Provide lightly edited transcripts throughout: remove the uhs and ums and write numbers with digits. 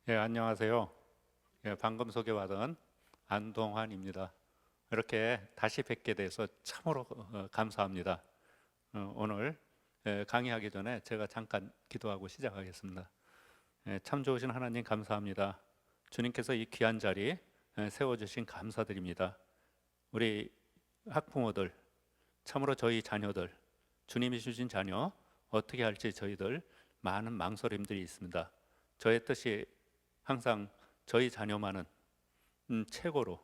예, 안녕하세요. 예, 방금 소개받은 안동환입니다. 이렇게 다시 뵙게 돼서 참으로 감사합니다. 오늘 강의하기 전에 제가 잠깐 기도하고 시작하겠습니다. 참 좋으신 하나님 감사합니다. 주님께서 이 귀한 자리 세워주신 감사드립니다. 우리 학부모들, 참으로 저희 자녀들, 주님이 주신 자녀 어떻게 할지 저희들 많은 망설임들이 있습니다. 저의 뜻이 항상 저희 자녀만은 최고로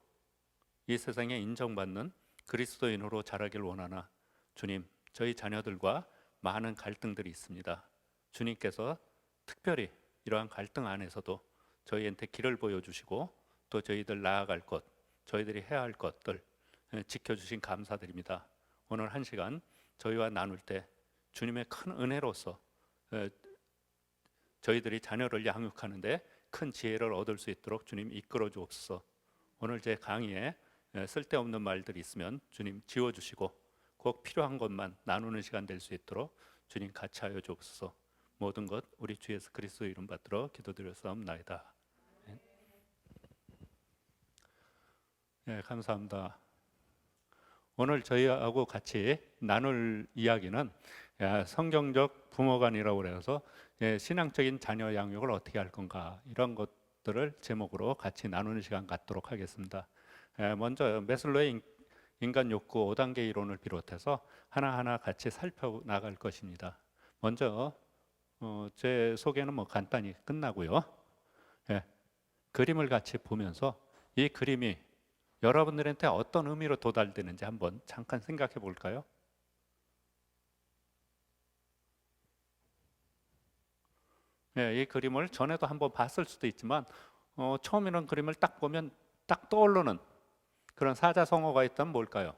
이 세상에 인정받는 그리스도인으로 자라길 원하나 주님, 저희 자녀들과 많은 갈등들이 있습니다. 주님께서 특별히 이러한 갈등 안에서도 저희한테 길을 보여주시고 또 저희들 나아갈 것, 저희들이 해야 할 것들 지켜주신 감사드립니다. 오늘 한 시간 저희와 나눌 때 주님의 큰 은혜로서 저희들이 자녀를 양육하는데 큰 지혜를 얻을 수 있도록 주님 이끌어 주옵소서. 오늘 제 강의에 쓸데없는 말들이 있으면 주님 지워주시고 꼭 필요한 것만 나누는 시간 될 수 있도록 주님 같이 하여 주옵소서. 모든 것 우리 주 예수 그리스도 이름 받들어 기도드렸사옵나이다. 네, 감사합니다. 오늘 저희하고 같이 나눌 이야기는 성경적 부모관이라고 해서 신앙적인 자녀 양육을 어떻게 할 건가, 이런 것들을 제목으로 같이 나누는 시간 갖도록 하겠습니다. 먼저 메슬로의 인간 욕구 5단계 이론을 비롯해서 하나하나 같이 살펴나갈 것입니다. 먼저 제 소개는 간단히 끝나고요. 그림을 같이 보면서 이 그림이 여러분들한테 어떤 의미로 도달되는지 한번 잠깐 생각해 볼까요? 이 그림을 전에도 한번 봤을 수도 있지만 처음에는 그림을 딱 보면 딱 떠오르는 그런 사자성어가 있다면 뭘까요?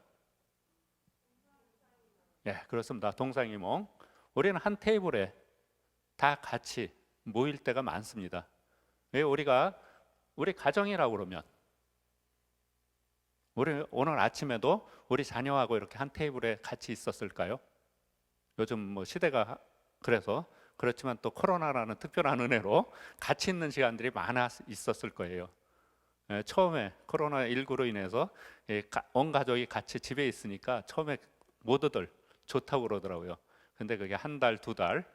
그렇습니다. 동상이몽. 우리는 한 테이블에 다 같이 모일 때가 많습니다. 왜 우리 가정이라고 그러면 우리 오늘 아침에도 우리 자녀하고 이렇게 한 테이블에 같이 있었을까요? 요즘 시대가 그래서 그렇지만 또 코로나라는 특별한 은혜로 같이 있는 시간들이 많아 있었을 거예요. 처음에 코로나19로 인해서 온 가족이 같이 집에 있으니까 처음에 모두들 좋다고 그러더라고요. 근데 그게 한 달, 두 달,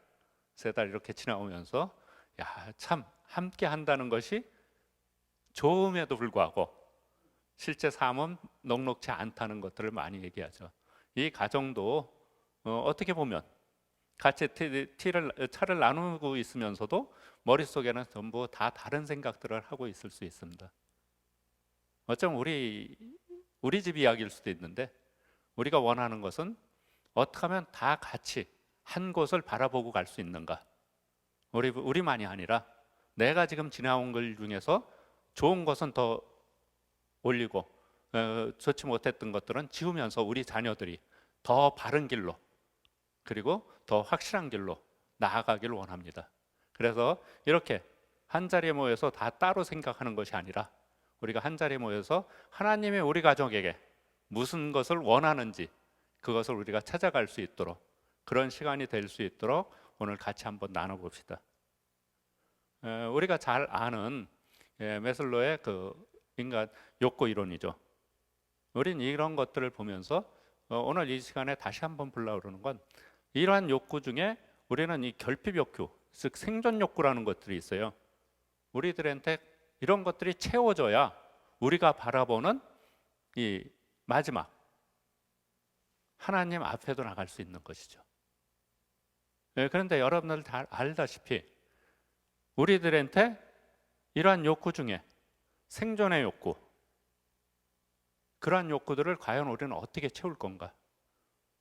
세 달 이렇게 지나오면서 참 함께 한다는 것이 좋음에도 불구하고 실제 삶은 녹록지 않다는 것들을 많이 얘기하죠. 이 가정도 어떻게 보면 같이 차를 나누고 있으면서도 머릿속에는 전부 다 다른 생각들을 하고 있을 수 있습니다. 어쩌면 우리 집 이야기일 수도 있는데 우리가 원하는 것은 어떻게 하면 다 같이 한 곳을 바라보고 갈 수 있는가. 우리만이 아니라 내가 지금 지나온 걸 중에서 좋은 것은 더 올리고 좋지 못했던 것들은 지우면서 우리 자녀들이 더 바른 길로 그리고 더 확실한 길로 나아가기를 원합니다. 그래서 이렇게 한 자리에 모여서 다 따로 생각하는 것이 아니라 우리가 한 자리에 모여서 하나님이 우리 가족에게 무슨 것을 원하는지 그것을 우리가 찾아갈 수 있도록 그런 시간이 될 수 있도록 오늘 같이 한번 나눠봅시다. 우리가 잘 아는 메슬로의 그 인간 욕구 이론이죠. 우린 이런 것들을 보면서 오늘 이 시간에 다시 한번 보려고 그러는 건 이러한 욕구 중에 우리는 이 결핍 욕구, 즉 생존 욕구라는 것들이 있어요. 우리들한테 이런 것들이 채워져야 우리가 바라보는 이 마지막 하나님 앞에도 나갈 수 있는 것이죠. 그런데 여러분들 다 알다시피 우리들한테 이러한 욕구 중에 생존의 욕구, 그러한 욕구들을 과연 우리는 어떻게 채울 건가?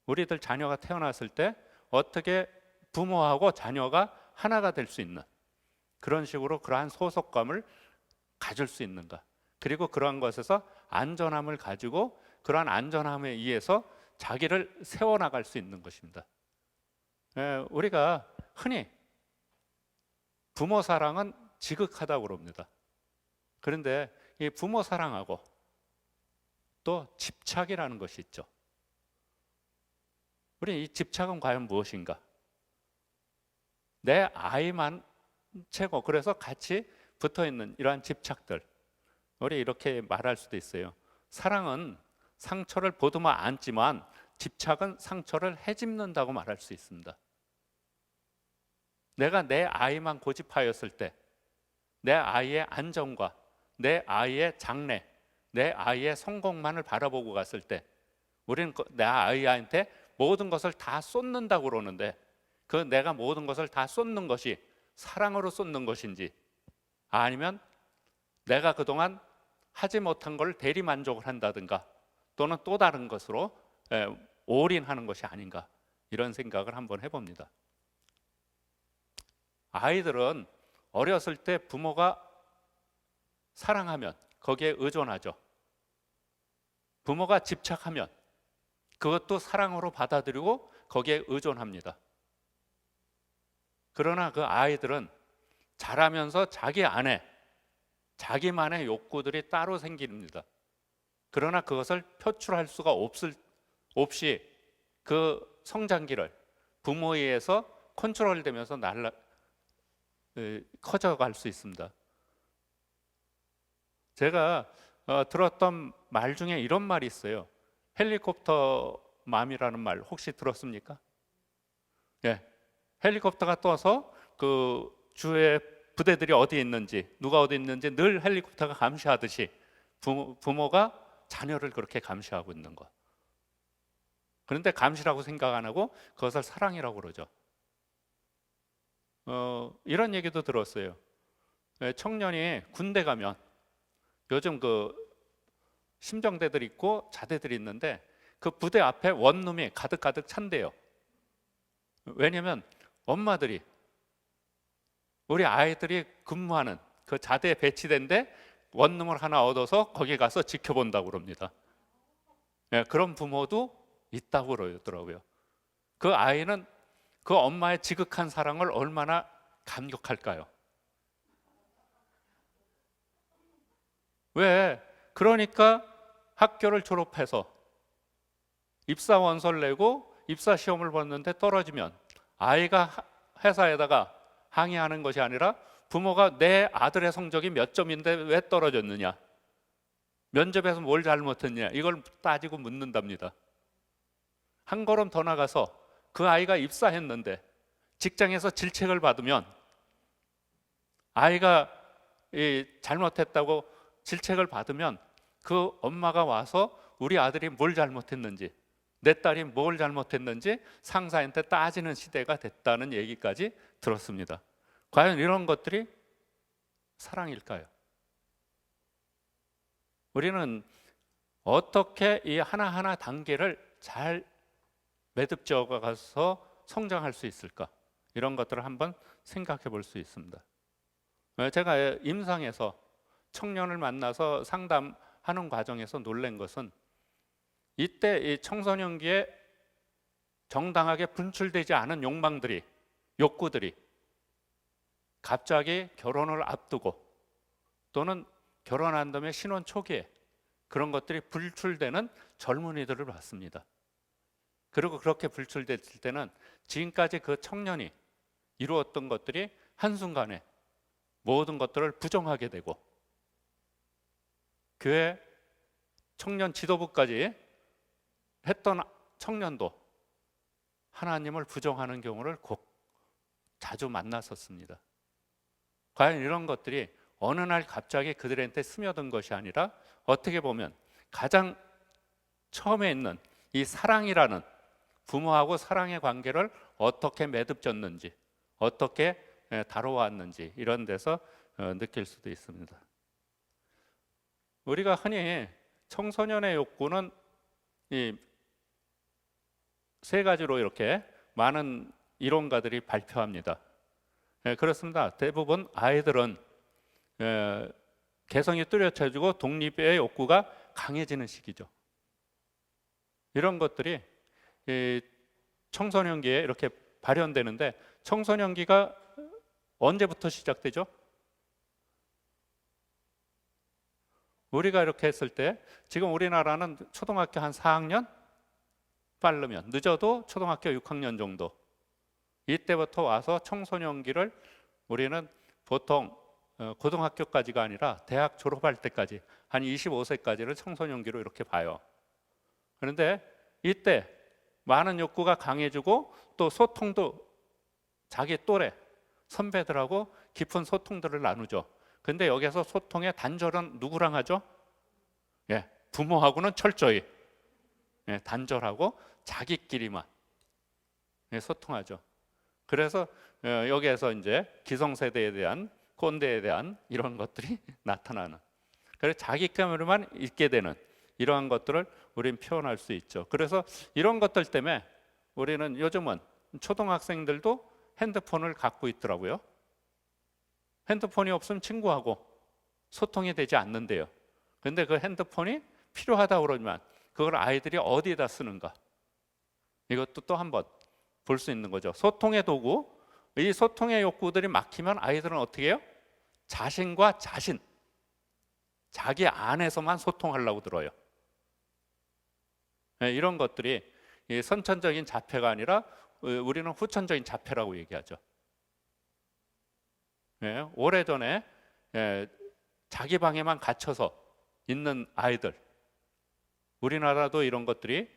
우리들 자녀가 태어났을 때 어떻게 부모하고 자녀가 하나가 될 수 있는 그런 식으로 그러한 소속감을 가질 수 있는가? 그리고 그러한 것에서 안전함을 가지고 그러한 안전함에 의해서 자기를 세워나갈 수 있는 것입니다. 우리가 흔히 부모 사랑은 지극하다고 그럽니다. 그런데 이 부모 사랑하고 또 집착이라는 것이 있죠. 우리 이 집착은 과연 무엇인가? 내 아이만 최고. 그래서 같이 붙어 있는 이러한 집착들, 우리 이렇게 말할 수도 있어요. 사랑은 상처를 보듬어 안지만 집착은 상처를 헤집는다고 말할 수 있습니다. 내가 내 아이만 고집하였을 때, 내 아이의 안정과 내 아이의 장래, 내 아이의 성공만을 바라보고 갔을 때, 우리는 내 아이한테 모든 것을 다 쏟는다고 그러는데, 그 내가 모든 것을 다 쏟는 것이 사랑으로 쏟는 것인지, 아니면 내가 그동안 하지 못한 걸 대리 만족을 한다든가, 또는 또 다른 것으로 올인하는 것이 아닌가, 이런 생각을 한번 해봅니다. 아이들은 어렸을 때 부모가 사랑하면 거기에 의존하죠. 부모가 집착하면 그것도 사랑으로 받아들이고 거기에 의존합니다. 그러나 그 아이들은 자라면서 자기 안에 자기만의 욕구들이 따로 생깁니다. 그러나 그것을 표출할 수가 없이 그 성장기를 부모에 의해서 컨트롤되면서 커져갈 수 있습니다. 제가 들었던 말 중에 이런 말이 있어요. 헬리콥터 맘이라는 말 혹시 들었습니까? 예, 헬리콥터가 떠서 그 주의 부대들이 어디 있는지, 누가 어디 있는지 늘 헬리콥터가 감시하듯이 부모가 자녀를 그렇게 감시하고 있는 것. 그런데 감시라고 생각 안 하고 그것을 사랑이라고 그러죠. 이런 얘기도 들었어요. 청년이 군대 가면 요즘 그 심정대들 있고 자대들이 있는데 그 부대 앞에 원룸이 가득 찬대요. 왜냐하면 엄마들이 우리 아이들이 근무하는 그 자대에 배치된데 원룸을 하나 얻어서 거기 가서 지켜본다고 그럽니다. 그런 부모도 있다고 그러더라고요. 그 아이는 그 엄마의 지극한 사랑을 얼마나 감격할까요? 왜? 그러니까 학교를 졸업해서 입사 원서를 내고 입사 시험을 봤는데 떨어지면 아이가 회사에다가 항의하는 것이 아니라 부모가 내 아들의 성적이 몇 점인데 왜 떨어졌느냐, 면접에서 뭘 잘못했냐, 이걸 따지고 묻는답니다. 한 걸음 더 나가서 그 아이가 입사했는데 직장에서 질책을 받으면 아이가 잘못했다고 질책을 받으면 그 엄마가 와서 우리 아들이 뭘 잘못했는지, 내 딸이 뭘 잘못했는지 상사한테 따지는 시대가 됐다는 얘기까지 들었습니다. 과연 이런 것들이 사랑일까요? 우리는 어떻게 이 하나하나 단계를 잘 매듭지어 가서 성장할 수 있을까? 이런 것들을 한번 생각해 볼 수 있습니다. 제가 임상에서 청년을 만나서 상담하는 과정에서 놀란 것은 이때 이 청소년기에 정당하게 분출되지 않은 욕구들이 갑자기 결혼을 앞두고 또는 결혼한 다음에 신혼 초기에 그런 것들이 불출되는 젊은이들을 봤습니다. 그리고 그렇게 불출됐을 때는 지금까지 그 청년이 이루었던 것들이 한순간에 모든 것들을 부정하게 되고 교회 청년 지도부까지 했던 청년도 하나님을 부정하는 경우를 자주 만났었습니다. 과연 이런 것들이 어느 날 갑자기 그들한테 스며든 것이 아니라 어떻게 보면 가장 처음에 있는 이 사랑이라는 부모하고 사랑의 관계를 어떻게 매듭졌는지, 어떻게 다뤄왔는지 이런 데서 느낄 수도 있습니다. 우리가 흔히 청소년의 욕구는 이 세 가지로 이렇게 많은 이론가들이 발표합니다. 그렇습니다. 대부분 아이들은 개성이 뚜렷해지고 독립의 욕구가 강해지는 시기죠. 이런 것들이 청소년기에 이렇게 발현되는데, 청소년기가 언제부터 시작되죠? 우리가 이렇게 했을 때 지금 우리나라는 초등학교 한 4학년? 빠르면 늦어도 초등학교 6학년 정도, 이때부터 와서 청소년기를 우리는 보통 고등학교까지가 아니라 대학 졸업할 때까지 한 25세까지를 청소년기로 이렇게 봐요. 그런데 이때 많은 욕구가 강해지고 또 소통도 자기 또래 선배들하고 깊은 소통들을 나누죠. 근데 여기서 소통의 단절은 누구랑 하죠? 예, 부모하고는 철저히 단절하고 자기끼리만 소통하죠. 그래서 여기에서 이제 기성세대에 대한 꼰대에 대한 이런 것들이 나타나는, 그래서 자기감으로만 있게 되는 이러한 것들을 우리는 표현할 수 있죠. 그래서 이런 것들 때문에 우리는 요즘은 초등학생들도 핸드폰을 갖고 있더라고요. 핸드폰이 없으면 친구하고 소통이 되지 않는데요. 그런데 그 핸드폰이 필요하다고 그러지만 그걸 아이들이 어디에다 쓰는가, 이것도 또 한번 볼 수 있는 거죠. 소통의 도구, 이 소통의 욕구들이 막히면 아이들은 어떻게 해요? 자신과 자신, 자기 안에서만 소통하려고 들어요. 이런 것들이 선천적인 자폐가 아니라 우리는 후천적인 자폐라고 얘기하죠. 오래전에 자기 방에만 갇혀서 있는 아이들, 우리나라도 이런 것들이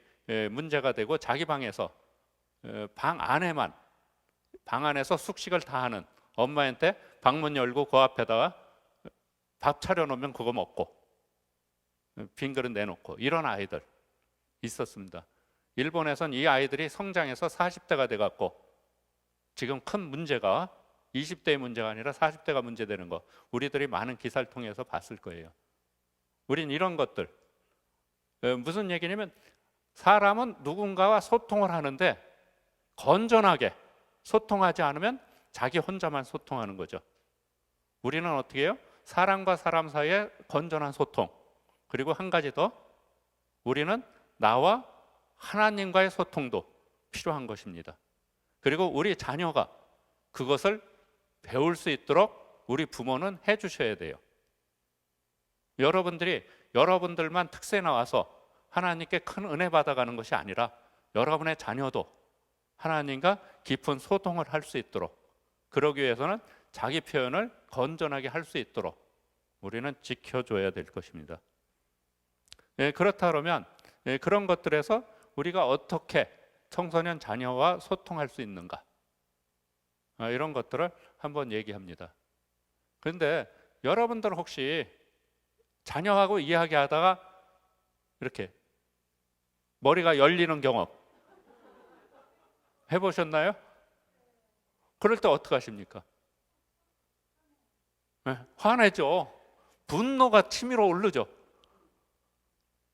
문제가 되고 자기 방에서 방 안에서 숙식을 다 하는, 엄마한테 방문 열고 그 앞에다가 밥 차려놓으면 그거 먹고 빈 그릇 내놓고 이런 아이들 있었습니다. 일본에선 이 아이들이 성장해서 40대가 돼갖고 지금 큰 문제가 20대의 문제가 아니라 40대가 문제되는 거 우리들이 많은 기사를 통해서 봤을 거예요. 우린 이런 것들, 무슨 얘기냐면 사람은 누군가와 소통을 하는데 건전하게 소통하지 않으면 자기 혼자만 소통하는 거죠. 우리는 어떻게 해요? 사람과 사람 사이에 건전한 소통, 그리고 한 가지 더, 우리는 나와 하나님과의 소통도 필요한 것입니다. 그리고 우리 자녀가 그것을 배울 수 있도록 우리 부모는 해주셔야 돼요. 여러분들이 여러분들만 특세 나와서 하나님께 큰 은혜 받아가는 것이 아니라 여러분의 자녀도 하나님과 깊은 소통을 할 수 있도록, 그러기 위해서는 자기 표현을 건전하게 할 수 있도록 우리는 지켜줘야 될 것입니다. 그렇다 그러면 그런 것들에서 우리가 어떻게 청소년 자녀와 소통할 수 있는가, 이런 것들을 한번 얘기합니다. 그런데 여러분들 혹시 자녀하고 이야기하다가 이렇게 머리가 열리는 경험 해보셨나요? 그럴 때 어떻게 하십니까? 화내죠. 분노가 치밀어 오르죠.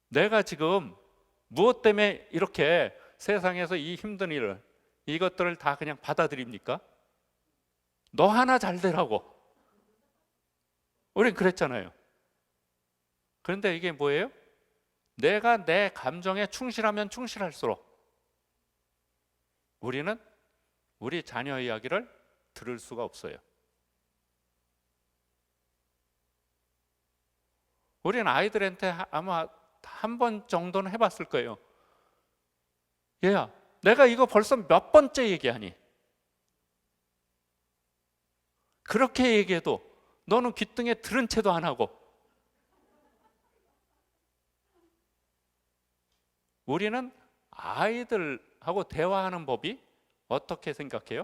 내가 지금 무엇 때문에 이렇게 세상에서 이 힘든 일을, 이것들을 다 그냥 받아들입니까? 너 하나 잘 되라고. 우린 그랬잖아요. 그런데 이게 뭐예요? 내가 내 감정에 충실하면 충실할수록 우리는 우리 자녀 이야기를 들을 수가 없어요. 우리는 아이들한테 아마 한 번 정도는 해봤을 거예요. 얘야, 내가 이거 벌써 몇 번째 얘기하니? 그렇게 얘기해도 너는 귓등에 들은 채도 안 하고. 우리는 아이들하고 대화하는 법이 어떻게 생각해요?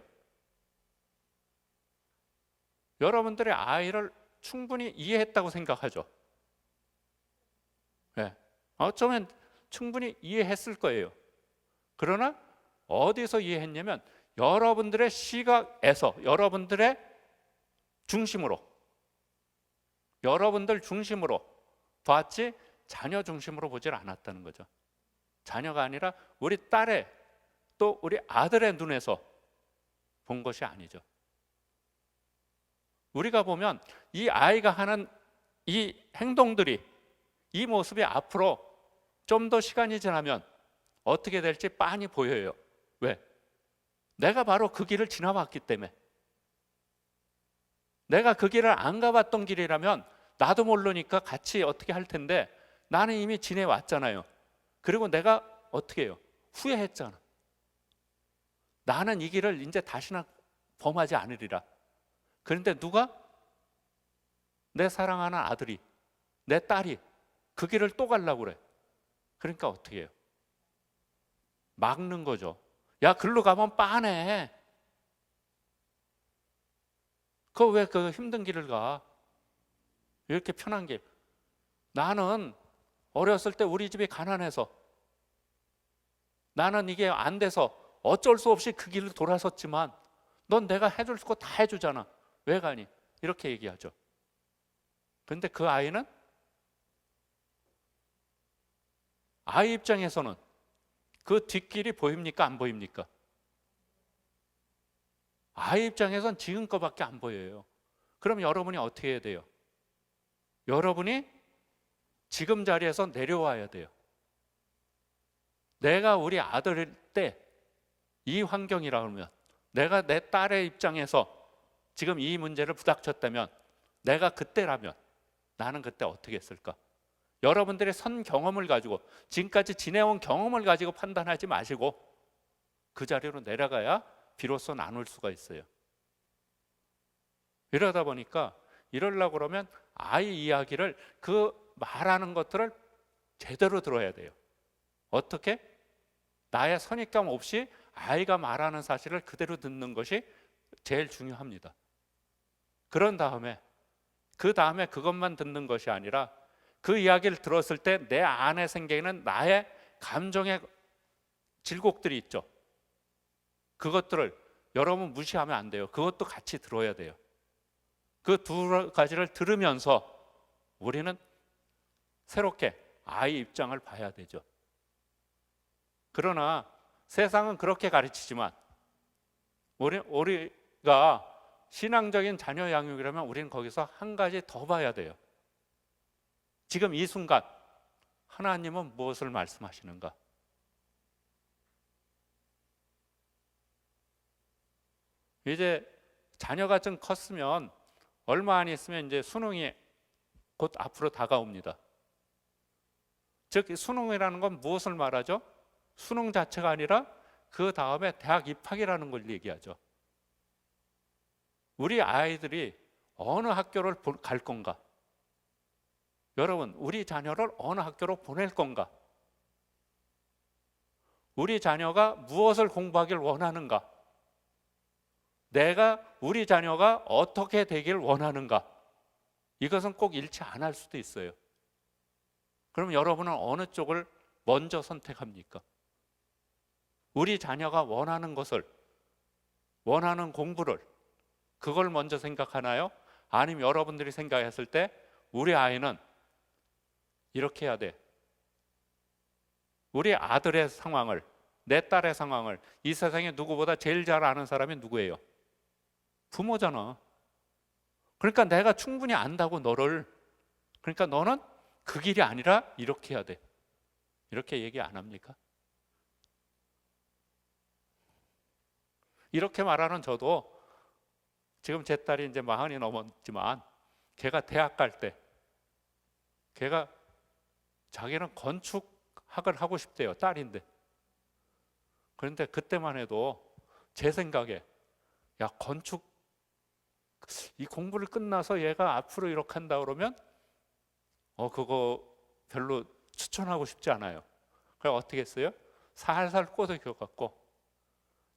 여러분들의 아이를 충분히 이해했다고 생각하죠? 네. 어쩌면 충분히 이해했을 거예요. 그러나 어디서 이해했냐면 여러분들의 시각에서, 여러분들의 중심으로, 여러분들 중심으로 봤지 자녀 중심으로 보질 않았다는 거죠. 자녀가 아니라 우리 딸의, 또 우리 아들의 눈에서 본 것이 아니죠. 우리가 보면 이 아이가 하는 이 행동들이, 이 모습이 앞으로 좀 더 시간이 지나면 어떻게 될지 빤히 보여요. 왜? 내가 바로 그 길을 지나왔기 때문에. 내가 그 길을 안 가봤던 길이라면 나도 모르니까 같이 어떻게 할 텐데 나는 이미 지내왔잖아요. 그리고 내가 어떻게 해요? 후회했잖아. 나는 이 길을 이제 다시는 범하지 않으리라. 그런데 누가? 내 사랑하는 아들이, 내 딸이 그 길을 또 가려고 그래. 그러니까 어떻게 해요? 막는 거죠. 야, 글로 가면 빤해. 그거 왜 그 힘든 길을 가? 이렇게 편한 길. 나는 어렸을 때 우리 집이 가난해서, 나는 이게 안 돼서 어쩔 수 없이 그 길을 돌아섰지만 넌 내가 해줄 거 다 해주잖아. 왜 가니? 이렇게 얘기하죠. 근데 그 아이는, 아이 입장에서는 그 뒷길이 보입니까? 안 보입니까? 아이 입장에선 지금 거밖에 안 보여요. 그럼 여러분이 어떻게 해야 돼요? 여러분이 지금 자리에서 내려와야 돼요. 내가 우리 아들일 때 이 환경이라 그러면, 내가 내 딸의 입장에서 지금 이 문제를 부닥쳤다면, 내가 그때라면 나는 그때 어떻게 했을까? 여러분들의 선 경험을 가지고, 지금까지 지내온 경험을 가지고 판단하지 마시고 그 자리로 내려가야 비로소 나눌 수가 있어요. 이러다 보니까 이러려고 그러면 아이 이야기를, 그 말하는 것들을 제대로 들어야 돼요. 어떻게? 나의 선입견 없이 아이가 말하는 사실을 그대로 듣는 것이 제일 중요합니다. 그런 다음에, 그 다음에 그것만 듣는 것이 아니라 그 이야기를 들었을 때 내 안에 생기는 나의 감정의 질곡들이 있죠. 그것들을 여러분 무시하면 안 돼요. 그것도 같이 들어야 돼요. 그 두 가지를 들으면서 우리는 새롭게 아이 입장을 봐야 되죠. 그러나 세상은 그렇게 가르치지만 우리가 신앙적인 자녀 양육이라면 우리는 거기서 한 가지 더 봐야 돼요. 지금 이 순간 하나님은 무엇을 말씀하시는가? 이제 자녀가 좀 컸으면 얼마 안 있으면 이제 수능이 곧 앞으로 다가옵니다. 즉 수능이라는 건 무엇을 말하죠? 수능 자체가 아니라 그 다음에 대학 입학이라는 걸 얘기하죠. 우리 아이들이 어느 학교를 갈 건가? 여러분, 우리 자녀를 어느 학교로 보낼 건가? 우리 자녀가 무엇을 공부하길 원하는가? 내가 우리 자녀가 어떻게 되길 원하는가? 이것은 꼭 일치 안 할 수도 있어요. 그럼 여러분은 어느 쪽을 먼저 선택합니까? 우리 자녀가 원하는 것을, 원하는 공부를, 그걸 먼저 생각하나요? 아니면 여러분들이 생각했을 때 우리 아이는 이렇게 해야 돼. 우리 아들의 상황을, 내 딸의 상황을 이 세상에 누구보다 제일 잘 아는 사람이 누구예요? 부모잖아. 그러니까 내가 충분히 안다고 너를, 그러니까 너는 그 길이 아니라 이렇게 해야 돼. 이렇게 얘기 안 합니까? 이렇게 말하는 저도, 지금 제 딸이 이제 40이 넘었지만 걔가 대학 갈 때 걔가 자기는 건축학을 하고 싶대요. 딸인데. 그런데 그때만 해도 제 생각에, 야, 건축 이 공부를 끝나서 얘가 앞으로 이렇게 한다 그러면 그거 별로 추천하고 싶지 않아요. 그래서 어떻게 했어요? 살살 꼬드겨 갖고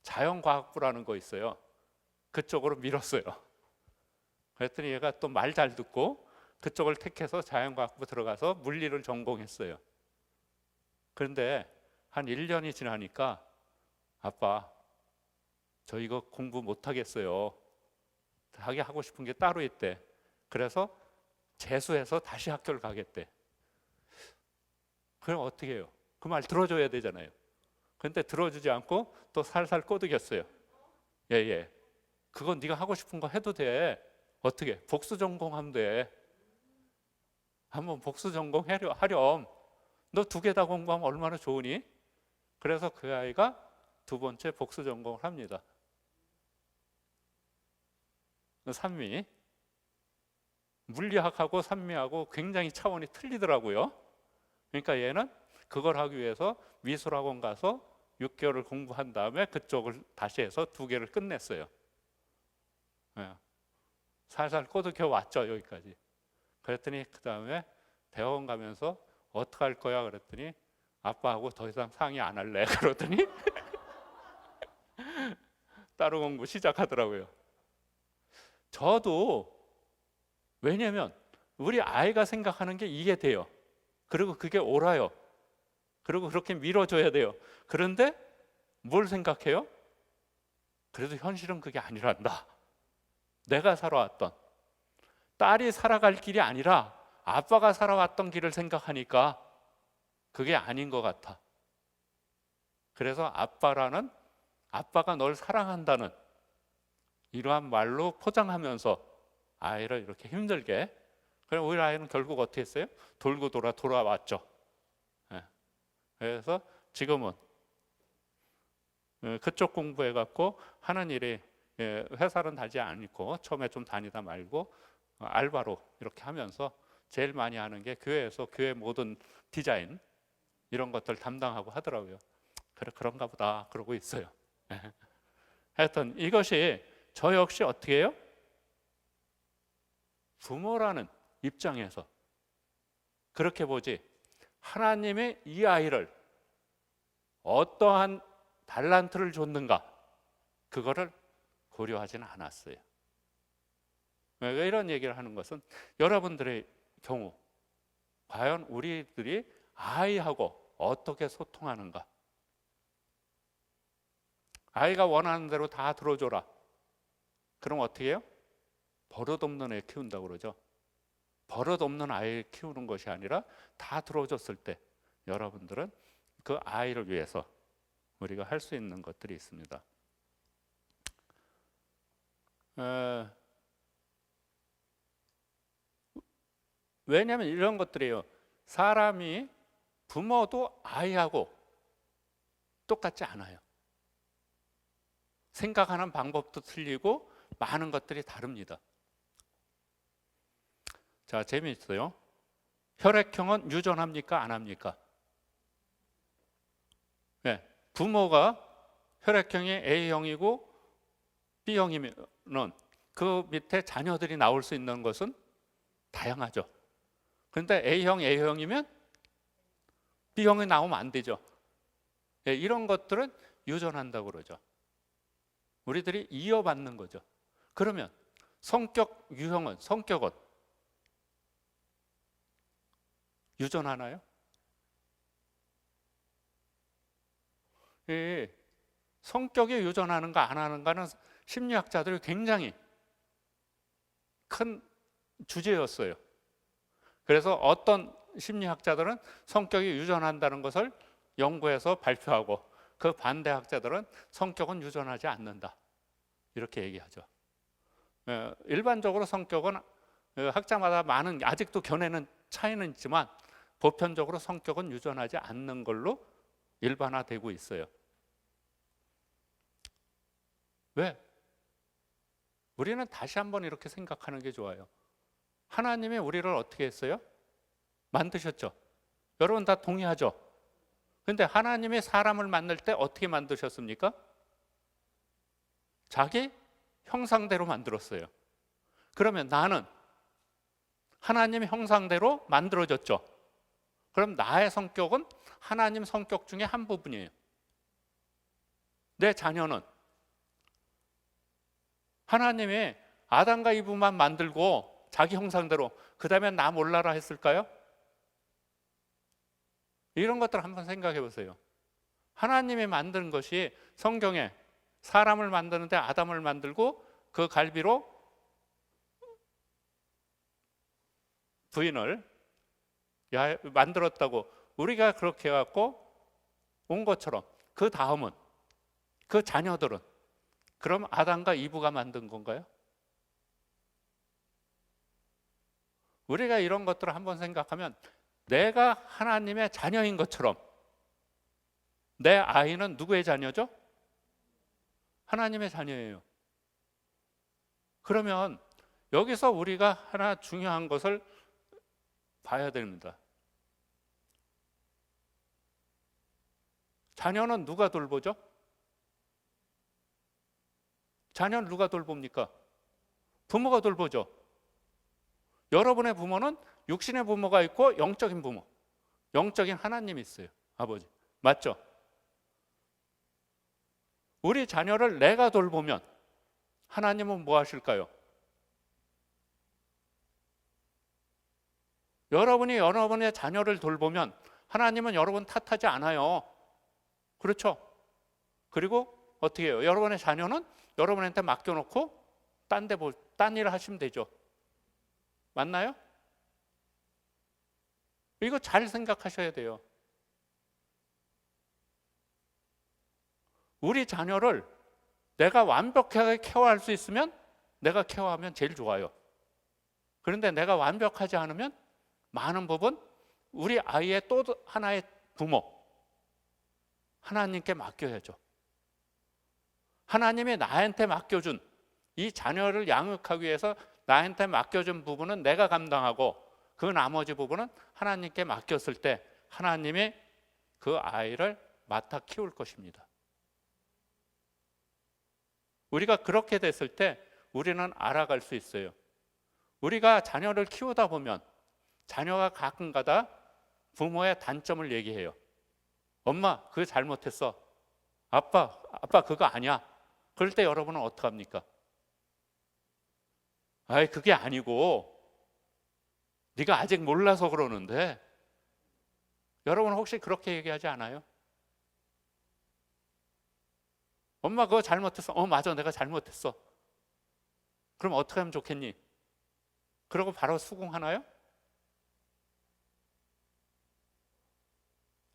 자연과학부라는 거 있어요. 그쪽으로 밀었어요. 그랬더니 얘가 또 말 잘 듣고 그쪽을 택해서 자연과학부 들어가서 물리를 전공했어요. 그런데 한 1년이 지나니까, 아빠, 저 이거 공부 못 하겠어요. 하게 하고 싶은 게 따로 있대. 그래서 재수해서 다시 학교를 가겠대. 그럼 어떻게 해요? 그 말 들어줘야 되잖아요. 그런데 들어주지 않고 또 살살 꼬드겼어요. 예. 그건 네가 하고 싶은 거 해도 돼. 어떻게? 복수 전공하면 돼. 한번 복수 전공하렴. 너 2개 다 공부하면 얼마나 좋으니? 그래서 그 아이가 2번째 복수 전공을 합니다. 산미. 물리학하고 산미하고 굉장히 차원이 틀리더라고요. 그러니까 얘는 그걸 하기 위해서 미술학원 가서 6개월을 공부한 다음에 그쪽을 다시 해서 2개를 끝냈어요. 살살 꼬드겨 왔죠, 여기까지. 그랬더니 그 다음에 대학원 가면서 어떡할 거야 그랬더니 아빠하고 더 이상 상의 안 할래 그러더니 따로 공부 시작하더라고요. 저도 왜냐면 우리 아이가 생각하는 게 이게 돼요. 그리고 그게 옳아요. 그리고 그렇게 밀어줘야 돼요. 그런데 뭘 생각해요? 그래도 현실은 그게 아니란다. 내가 살아왔던 딸이 살아갈 길이 아니라 아빠가 살아왔던 길을 생각하니까 그게 아닌 것 같아. 그래서 아빠가 널 사랑한다는 이러한 말로 포장하면서 아이를 이렇게 힘들게, 그럼 우리 아이는 결국 어떻게 했어요? 돌고 돌아왔죠. 예. 그래서 지금은 그쪽 공부해 갖고 하는 일이 회사는 다니지 않고 처음에 좀 다니다 말고 알바로 이렇게 하면서 제일 많이 하는 게 교회에서 교회 모든 디자인 이런 것들 담당하고 하더라고요. 그래 그런가 보다 그러고 있어요. 하여튼 이것이 저 역시 어떻게 해요? 부모라는 입장에서 그렇게 보지, 하나님의 이 아이를 어떠한 달란트를 줬는가 그거를 고려하지는 않았어요. 왜 이런 얘기를 하는 것은 여러분들의 경우 과연 우리들이 아이하고 어떻게 소통하는가? 아이가 원하는 대로 다 들어줘라. 그럼 어떻게 해요? 버릇없는 애 키운다고 그러죠. 버릇없는 아이 키우는 것이 아니라 다 들어줬을 때 여러분들은 그 아이를 위해서 우리가 할 수 있는 것들이 있습니다. 왜냐하면 이런 것들이에요. 사람이 부모도 아이하고 똑같지 않아요. 생각하는 방법도 틀리고 많은 것들이 다릅니다. 자, 재미있어요. 혈액형은 유전합니까? 안 합니까? 네, 부모가 혈액형이 A형이고 B형이면 그 밑에 자녀들이 나올 수 있는 것은 다양하죠. 그런데 A형이면 B형이 나오면 안 되죠. 네, 이런 것들은 유전한다고 그러죠. 우리들이 이어받는 거죠. 그러면 성격은 유전하나요? 예, 성격이 유전하는가 안 하는가는 심리학자들이 굉장히 큰 주제였어요. 그래서 어떤 심리학자들은 성격이 유전한다는 것을 연구해서 발표하고 그 반대학자들은 성격은 유전하지 않는다 이렇게 얘기하죠. 일반적으로 성격은 학자마다 많은 아직도 견해는 차이는 있지만 보편적으로 성격은 유전하지 않는 걸로 일반화되고 있어요. 왜? 우리는 다시 한번 이렇게 생각하는 게 좋아요. 하나님이 우리를 어떻게 했어요? 만드셨죠. 여러분 다 동의하죠? 근데 하나님이 사람을 만들 때 어떻게 만드셨습니까? 자기 형상대로 만들었어요. 그러면 나는 하나님 형상대로 만들어졌죠. 그럼 나의 성격은 하나님 성격 중에 한 부분이에요. 내 자녀는 하나님이 아담과 이브만 만들고 자기 형상대로 그 다음에 나 몰라라 했을까요? 이런 것들 한번 생각해 보세요. 하나님이 만든 것이 성경에 사람을 만드는데 아담을 만들고 그 갈비로 부인을 만들었다고 우리가 그렇게 해갖고 온 것처럼 그 다음은 그 자녀들은 그럼 아담과 이브가 만든 건가요? 우리가 이런 것들을 한번 생각하면 내가 하나님의 자녀인 것처럼 내 아이는 누구의 자녀죠? 하나님의 자녀예요. 그러면 여기서 우리가 하나 중요한 것을 봐야 됩니다. 자녀는 누가 돌보죠? 자녀는 누가 돌봅니까? 부모가 돌보죠. 여러분의 부모는 육신의 부모가 있고 영적인 부모, 영적인 하나님이 있어요. 아버지. 맞죠? 우리 자녀를 내가 돌보면 하나님은 뭐 하실까요? 여러분이 여러분의 자녀를 돌보면 하나님은 여러분 탓하지 않아요. 그렇죠? 그리고 어떻게 해요? 여러분의 자녀는 여러분한테 맡겨놓고 딴 일을 하시면 되죠. 맞나요? 이거 잘 생각하셔야 돼요. 우리 자녀를 내가 완벽하게 케어할 수 있으면 내가 케어하면 제일 좋아요. 그런데 내가 완벽하지 않으면 많은 부분 우리 아이의 또 하나의 부모 하나님께 맡겨야죠. 하나님이 나한테 맡겨준 이 자녀를 양육하기 위해서 나한테 맡겨준 부분은 내가 감당하고 그 나머지 부분은 하나님께 맡겼을 때 하나님이 그 아이를 맡아 키울 것입니다. 우리가 그렇게 됐을 때 우리는 알아갈 수 있어요. 우리가 자녀를 키우다 보면 자녀가 가끔가다 부모의 단점을 얘기해요. 엄마, 그거 잘못했어. 아빠 그거 아니야. 그럴 때 여러분은 어떡합니까? 아이, 그게 아니고 네가 아직 몰라서 그러는데. 여러분 혹시 그렇게 얘기하지 않아요? 엄마 그거 잘못했어. 맞아, 내가 잘못했어. 그럼 어떻게 하면 좋겠니? 그러고 바로 수긍하나요?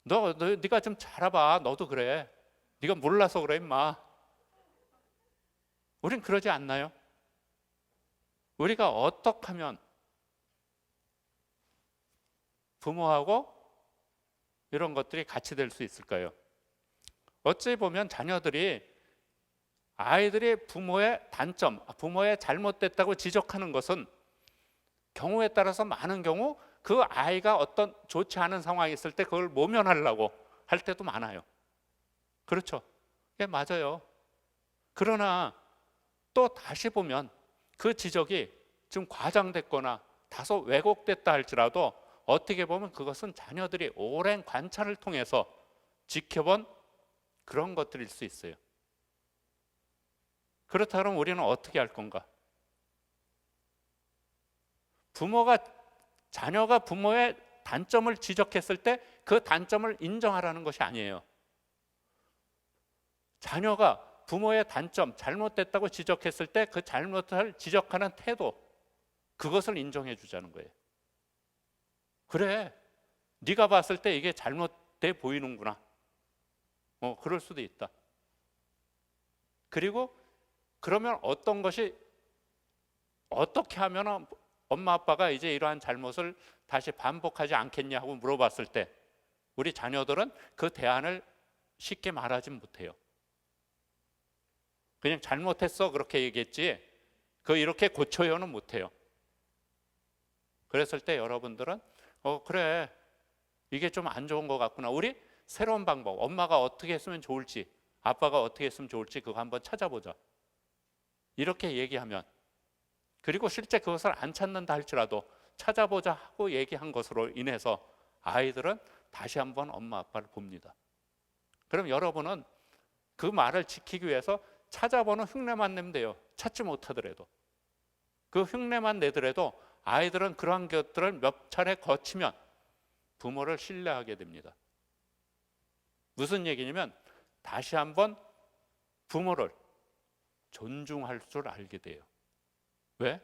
네가 좀 잘해봐. 너도 그래. 네가 몰라서 그래 임마. 우린 그러지 않나요? 우리가 어떻게 하면 부모하고 이런 것들이 같이 될 수 있을까요? 어찌 보면 아이들이 부모의 단점, 부모의 잘못됐다고 지적하는 것은 경우에 따라서 많은 경우 그 아이가 어떤 좋지 않은 상황이 있을 때 그걸 모면하려고 할 때도 많아요. 그렇죠? 예, 맞아요. 그러나 또 다시 보면 그 지적이 좀 과장됐거나 다소 왜곡됐다 할지라도 어떻게 보면 그것은 자녀들이 오랜 관찰을 통해서 지켜본 그런 것들일 수 있어요. 그렇다면 우리는 어떻게 할 건가? 자녀가 부모의 단점을 지적했을 때 그 단점을 인정하라는 것이 아니에요. 자녀가 부모의 단점, 잘못됐다고 지적했을 때 그 잘못을 지적하는 태도, 그것을 인정해 주자는 거예요. 그래, 네가 봤을 때 이게 잘못돼 보이는구나. 그럴 수도 있다. 그리고 그러면 어떤 것이 어떻게 하면 엄마 아빠가 이제 이러한 잘못을 다시 반복하지 않겠냐고 물어봤을 때 우리 자녀들은 그 대안을 쉽게 말하지 못해요. 그냥 잘못했어 그렇게 얘기했지 이렇게 고쳐요는 못해요. 그랬을 때 여러분들은 그래, 이게 좀 안 좋은 것 같구나. 우리 새로운 방법, 엄마가 어떻게 했으면 좋을지, 아빠가 어떻게 했으면 좋을지 그거 한번 찾아보자. 이렇게 얘기하면, 그리고 실제 그것을 안 찾는다 할지라도 찾아보자 하고 얘기한 것으로 인해서 아이들은 다시 한번 엄마 아빠를 봅니다. 그럼 여러분은 그 말을 지키기 위해서 찾아보는 흉내만 내면 돼요. 찾지 못하더라도. 그 흉내만 내더라도 아이들은 그러한 것들을 몇 차례 거치면 부모를 신뢰하게 됩니다. 무슨 얘기냐면 다시 한번 부모를 존중할 줄 알게 돼요. 왜?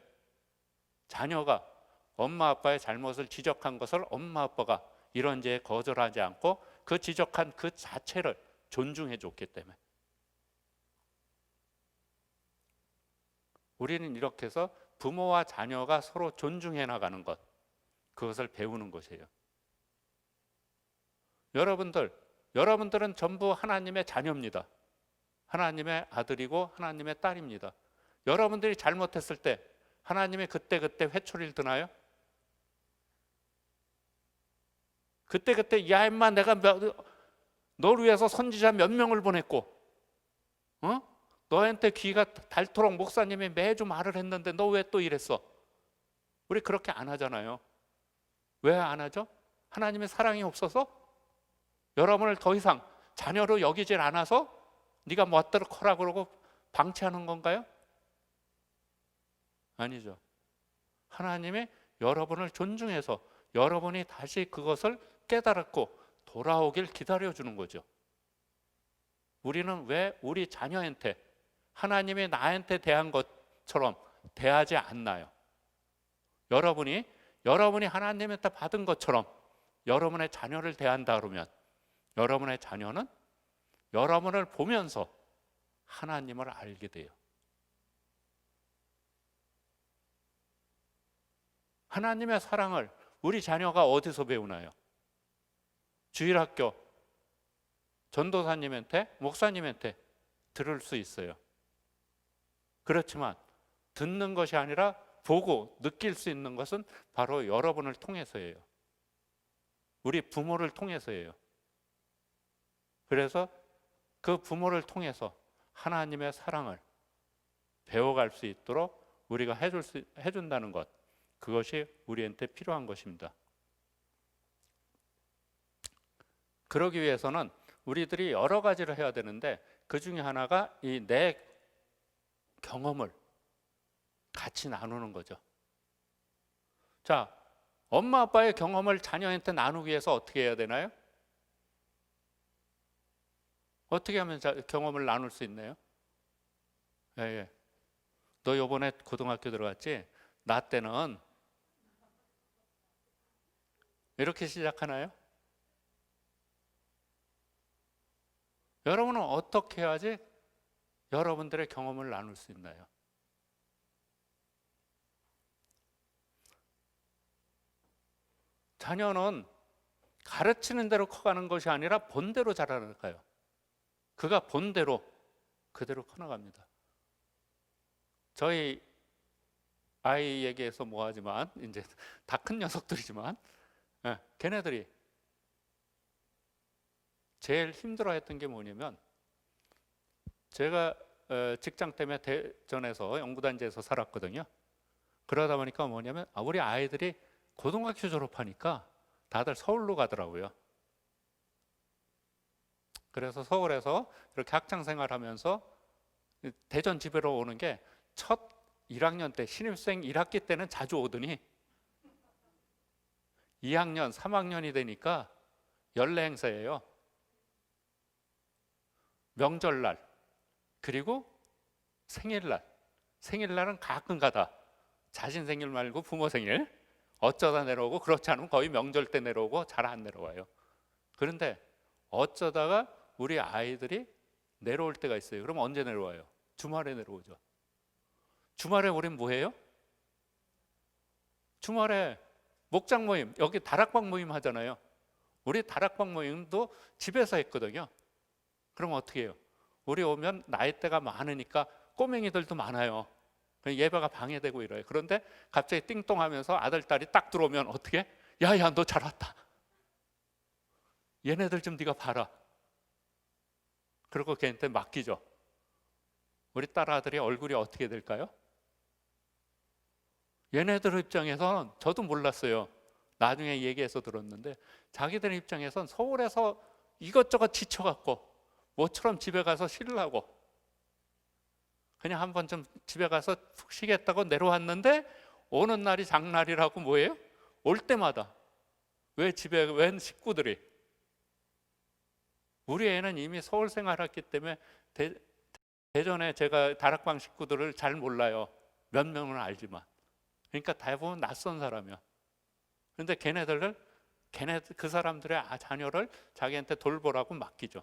자녀가 엄마 아빠의 잘못을 지적한 것을 엄마 아빠가 이런저런 거절하지 않고 그 지적한 그 자체를 존중해 줬기 때문에. 우리는 이렇게 해서 부모와 자녀가 서로 존중해 나가는 것, 그것을 배우는 것이에요. 여러분들은 전부 하나님의 자녀입니다. 하나님의 아들이고 하나님의 딸입니다. 여러분들이 잘못했을 때 하나님이 그때 회초리를 드나요? 그때 야 임마 내가 너를 위해서 선지자 몇 명을 보냈고 너한테 귀가 닳도록 목사님이 매주 말을 했는데 너 왜 또 이랬어? 우리 그렇게 안 하잖아요. 왜 안 하죠? 하나님의 사랑이 없어서? 여러분을 더 이상 자녀로 여기질 않아서 네가 멋대로 커라 그러고 방치하는 건가요? 아니죠. 하나님이 여러분을 존중해서 여러분이 다시 그것을 깨달았고 돌아오길 기다려주는 거죠. 우리는 왜 우리 자녀한테 하나님이 나한테 대한 것처럼 대하지 않나요? 여러분이 하나님한테 받은 것처럼 여러분의 자녀를 대한다 그러면 여러분의 자녀는 여러분을 보면서 하나님을 알게 돼요. 하나님의 사랑을 우리 자녀가 어디서 배우나요? 주일학교 전도사님한테, 목사님한테 들을 수 있어요. 그렇지만 듣는 것이 아니라 보고 느낄 수 있는 것은 바로 여러분을 통해서예요. 우리 부모를 통해서예요. 그래서 그 부모를 통해서 하나님의 사랑을 배워갈 수 있도록 우리가 해준다는 것, 그것이 우리한테 필요한 것입니다. 그러기 위해서는 우리들이 여러 가지를 해야 되는데 그 중에 하나가 이 내 경험을 같이 나누는 거죠. 자, 엄마 아빠의 경험을 자녀한테 나누기 위해서 어떻게 해야 되나요? 어떻게 하면 경험을 나눌 수 있나요? 예, 예. 너 요번에 고등학교 들어갔지? 나 때는 이렇게 시작하나요? 여러분은 어떻게 해야지 여러분들의 경험을 나눌 수 있나요? 자녀는 가르치는 대로 커가는 것이 아니라 본대로 자라니까요. 그가 본대로 그대로 커나갑니다. 저희 아이 얘기해서 뭐하지만 이제 다 큰 녀석들이지만 걔네들이 제일 힘들어했던 게 뭐냐면 제가 직장 때문에 대전에서 연구단지에서 살았거든요. 그러다 보니까 뭐냐면 우리 아이들이 고등학교 졸업하니까 다들 서울로 가더라고요. 그래서 서울에서 이렇게 학창 생활하면서 대전 집으로 오는 게 첫 1학년 때 신입생 1학기 때는 자주 오더니 2학년, 3학년이 되니까 연례 행사예요. 명절날 그리고 생일날. 생일날은 가끔 가다. 자신 생일 말고 부모 생일 어쩌다 내려오고 그렇지 않으면 거의 명절 때 내려오고 잘 안 내려와요. 그런데 어쩌다가 우리 아이들이 내려올 때가 있어요. 그럼 언제 내려와요? 주말에 내려오죠. 주말에 우린 뭐해요? 주말에 목장 모임, 여기 다락방 모임 하잖아요. 우리 다락방 모임도 집에서 했거든요. 그럼 어떻게 해요? 우리 오면 나이대가 많으니까 꼬맹이들도 많아요. 예배가 방해되고 이래요. 그런데 갑자기 띵동하면서 아들, 딸이 딱 들어오면 어떻게? 야야 너 잘 왔다. 얘네들 좀 네가 봐라. 그리고 걔한테 맡기죠. 우리 딸 아들이 얼굴이 어떻게 될까요? 얘네들 입장에서는 저도 몰랐어요. 나중에 얘기해서 들었는데 자기들 입장에선 서울에서 이것저것 지쳐갖고 모처럼 집에 가서 쉬려고 그냥 한번 좀 집에 가서 푹 쉬겠다고 내려왔는데 오는 날이 장날이라고 뭐예요? 올 때마다 왜 집에 웬 식구들이 우리 애는 이미 서울 생활했기 때문에 대전에 제가 다락방 식구들을 잘 몰라요. 몇 명은 알지만 그러니까 대부분 낯선 사람이야. 그런데 그 사람들의 자녀를 자기한테 돌보라고 맡기죠.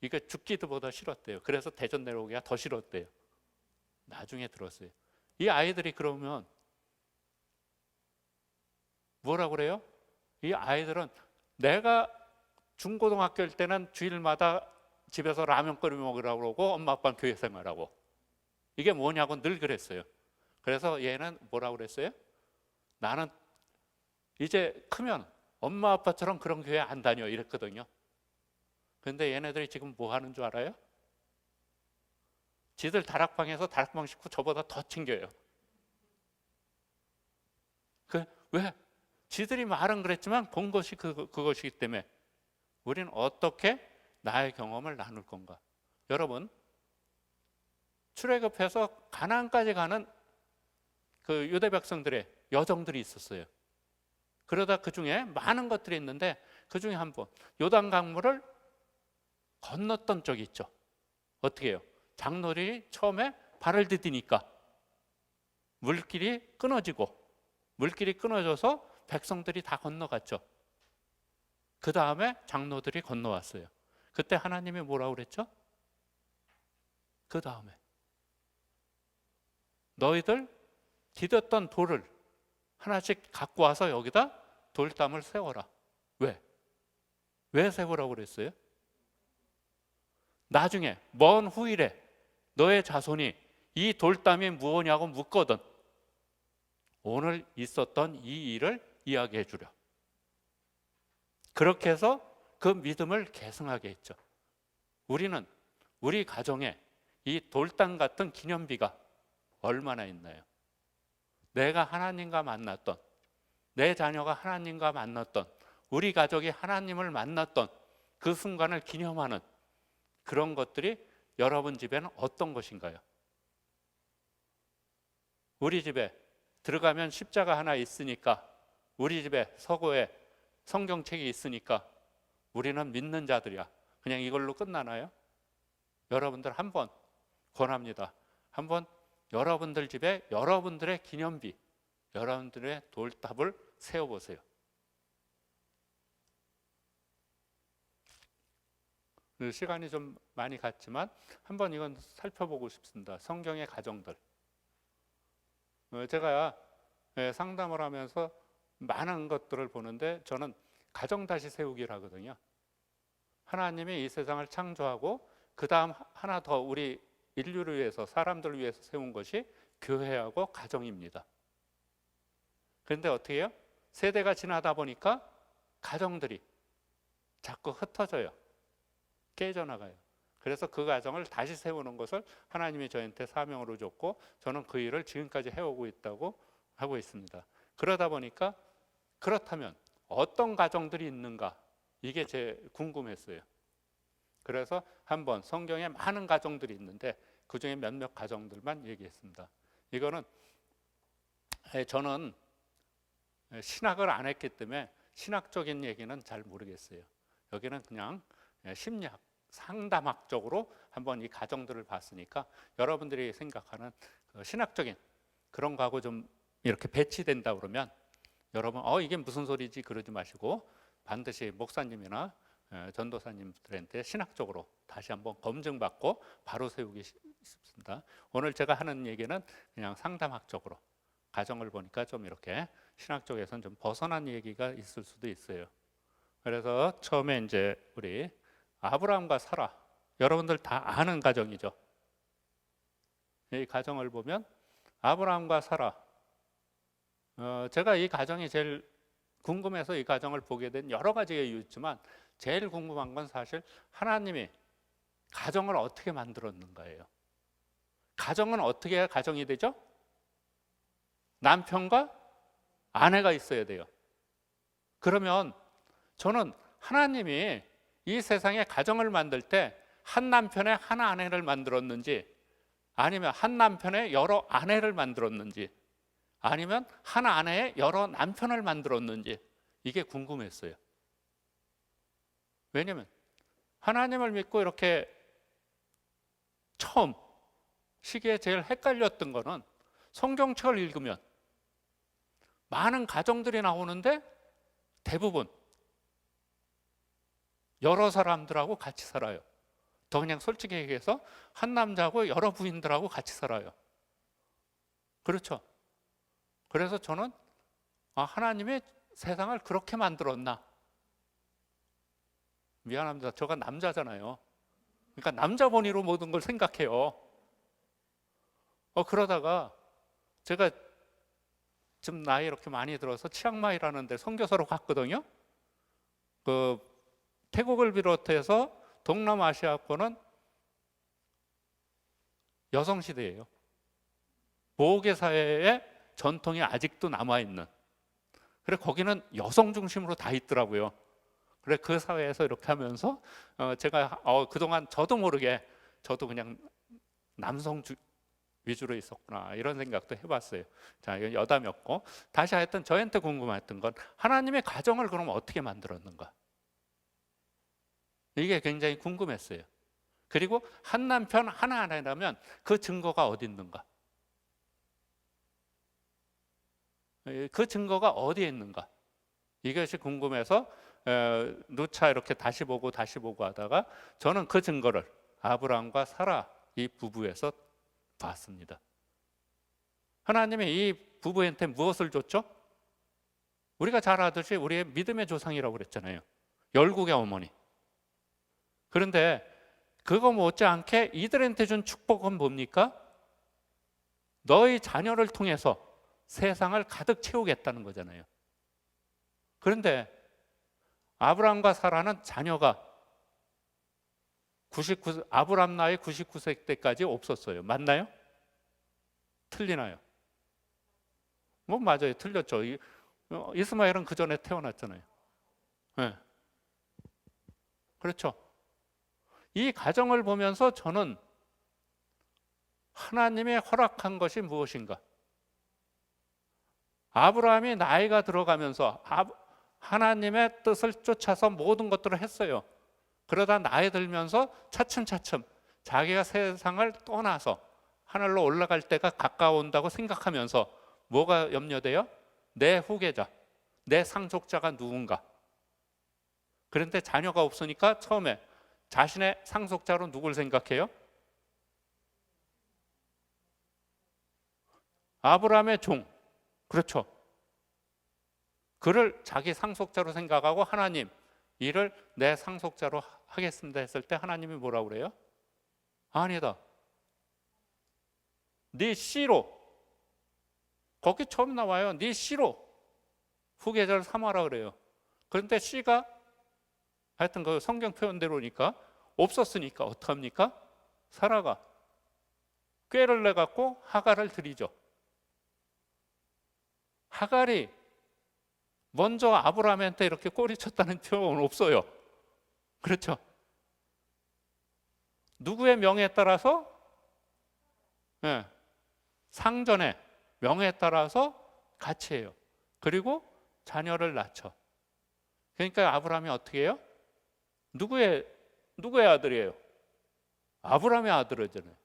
이게 죽기보다 싫었대요. 그래서 대전 내려오기가 더 싫었대요. 나중에 들었어요. 이 아이들이 그러면 뭐라고 그래요? 이 아이들은 내가 중고등학교일 때는 주일마다 집에서 라면 끓여 먹으라고 그러고 엄마 아빠는 교회 생활하고 이게 뭐냐고 늘 그랬어요. 그래서 얘는 뭐라고 그랬어요? 나는 이제 크면 엄마 아빠처럼 그런 교회 안 다녀 이랬거든요. 그런데 얘네들이 지금 뭐 하는 줄 알아요? 지들 다락방에서 다락방 식구 저보다 더 챙겨요. 왜? 지들이 말은 그랬지만 본 것이 그것이기 때문에 우리는 어떻게 나의 경험을 나눌 건가? 여러분, 출애굽해서 가나안까지 가는 그 유대 백성들의 여정들이 있었어요. 그러다 그 중에 많은 것들이 있는데 그 중에 한 번, 요단 강물을 건넜던 적이 있죠. 어떻게 해요? 장로들이 처음에 발을 디디니까 물길이 끊어지고, 물길이 끊어져서 백성들이 다 건너갔죠. 그 다음에 장로들이 건너왔어요. 그때 하나님이 뭐라고 그랬죠? 그 다음에 너희들 디뎠던 돌을 하나씩 갖고 와서 여기다 돌담을 세워라. 왜? 왜 세우라고 그랬어요? 나중에 먼 후일에 너의 자손이 이 돌담이 무엇냐고 묻거든 오늘 있었던 이 일을 이야기해 주려. 그렇게 해서 그 믿음을 계승하게 했죠. 우리는 우리 가정에 이 돌담 같은 기념비가 얼마나 있나요? 내가 하나님과 만났던, 내 자녀가 하나님과 만났던, 우리 가족이 하나님을 만났던 그 순간을 기념하는 그런 것들이 여러분 집에는 어떤 것인가요? 우리 집에 들어가면 십자가 하나 있으니까, 우리 집에 서고에 성경책이 있으니까 우리는 믿는 자들이야. 그냥 이걸로 끝나나요? 여러분들 한번 권합니다. 한번 여러분들 집에 여러분들의 기념비, 여러분들의 돌탑을 세워보세요. 시간이 좀 많이 갔지만 한번 이건 살펴보고 싶습니다. 성경의 가정들. 제가 상담을 하면서 많은 것들을 보는데 저는 가정 다시 세우기를 하거든요. 하나님이 이 세상을 창조하고 그 다음 하나 더 우리 인류를 위해서, 사람들을 위해서 세운 것이 교회하고 가정입니다. 그런데 어떻게 해요? 세대가 지나다 보니까 가정들이 자꾸 흩어져요. 깨져나가요. 그래서 그 가정을 다시 세우는 것을 하나님이 저한테 사명으로 줬고 저는 그 일을 지금까지 해오고 있다고 하고 있습니다. 그러다 보니까 그렇다면 어떤 가정들이 있는가? 이게 제 궁금했어요. 그래서 한번 성경에 많은 가정들이 있는데 그중에 몇몇 가정들만 얘기했습니다. 이거는 저는 신학을 안 했기 때문에 신학적인 얘기는 잘 모르겠어요. 여기는 그냥 심리학, 상담학적으로 한번 이 가정들을 봤으니까 여러분들이 생각하는 신학적인 그런 거하고 좀 이렇게 배치된다 그러면 여러분 이게 무슨 소리지 그러지 마시고 반드시 목사님이나 전도사님들한테 신학적으로 다시 한번 검증받고 바로 세우기 싶습니다. 오늘 제가 하는 얘기는 그냥 상담학적으로 가정을 보니까 좀 이렇게 신학 쪽에서는 좀 벗어난 얘기가 있을 수도 있어요. 그래서 처음에 이제 우리 아브라함과 사라, 여러분들 다 아는 가정이죠. 이 가정을 보면 아브라함과 사라, 제가 이 가정이 제일 궁금해서 이 가정을 보게 된 여러 가지가 이유였지만 제일 궁금한 건 사실 하나님이 가정을 어떻게 만들었는가예요. 가정은 어떻게 해야 가정이 되죠? 남편과 아내가 있어야 돼요. 그러면 저는 하나님이 이 세상에 가정을 만들 때 한 남편에 한 아내를 만들었는지 아니면 한 남편에 여러 아내를 만들었는지 아니면 한 아내에 여러 남편을 만들었는지 이게 궁금했어요. 왜냐하면 하나님을 믿고 이렇게 처음 시기에 제일 헷갈렸던 거는 성경책을 읽으면 많은 가정들이 나오는데 대부분 여러 사람들하고 같이 살아요. 더 그냥 솔직히 얘기해서 한 남자하고 여러 부인들하고 같이 살아요. 그렇죠? 그래서 저는 하나님이 세상을 그렇게 만들었나? 미안합니다. 저가 남자잖아요. 그러니까 남자 본위로 모든 걸 생각해요. 그러다가 제가 좀 나이 이렇게 많이 들어서 치앙마이라는 데 선교사로 갔거든요. 그 태국을 비롯해서 동남아시아권은 여성 시대예요. 모계 사회의 전통이 아직도 남아 있는. 그래 거기는 여성 중심으로 다 있더라고요. 그래 그 사회에서 이렇게 하면서 제가 그동안 저도 모르게 저도 그냥 남성 위주로 있었구나 이런 생각도 해봤어요. 자, 이건 여담이었고, 다시 하여튼 저한테 궁금했던 건 하나님의 가정을 그럼 어떻게 만들었는가? 이게 굉장히 궁금했어요. 그리고 한 남편 하나 아내라면 그 증거가 어디 있는가? 그 증거가 어디에 있는가? 이것이 궁금해서 누차 이렇게 다시 보고 하다가 저는 그 증거를 아브라함과 사라 이 부부에서 봤습니다. 하나님이 이 부부한테 무엇을 줬죠? 우리가 잘 아듯이 우리의 믿음의 조상이라고 그랬잖아요. 열국의 어머니. 그런데 그거 못지않게 이들한테 준 축복은 뭡니까? 너희 자녀를 통해서 세상을 가득 채우겠다는 거잖아요. 그런데 아브라함과 사라는 자녀가 아브라함 나이 99세 때까지 없었어요. 맞나요? 틀리나요? 뭐 맞아요. 틀렸죠. 이스마엘은 그 전에 태어났잖아요. 네. 그렇죠. 이 가정을 보면서 저는 하나님의 허락한 것이 무엇인가? 아브라함이 나이가 들어가면서 하나님의 뜻을 쫓아서 모든 것들을 했어요. 그러다 나이 들면서 차츰차츰 자기가 세상을 떠나서 하늘로 올라갈 때가 가까운다고 생각하면서 뭐가 염려돼요? 내 후계자, 내 상속자가 누군가. 그런데 자녀가 없으니까 처음에 자신의 상속자로 누굴 생각해요? 아브라함의 종. 그렇죠. 그를 자기 상속자로 생각하고 하나님, 이를 내 상속자로 하겠습니다 했을 때 하나님이 뭐라고 그래요? 아니다. 네 씨로, 거기 처음 나와요. 네 씨로 후계자를 삼아라 그래요. 그런데 씨가 하여튼 그 성경 표현대로니까 없었으니까 어떡합니까? 사라가 꾀를 내갖고 하갈을 들이죠. 하갈이 먼저 아브라함한테 이렇게 꼬리쳤다는 표현은 없어요. 그렇죠? 누구의 명예에 따라서? 네, 상전의 명예에 따라서 같이 해요. 그리고 자녀를 낳죠. 그러니까 아브라함이 어떻게 해요? 누구의 아들이에요? 아브라함의 아들이잖아요.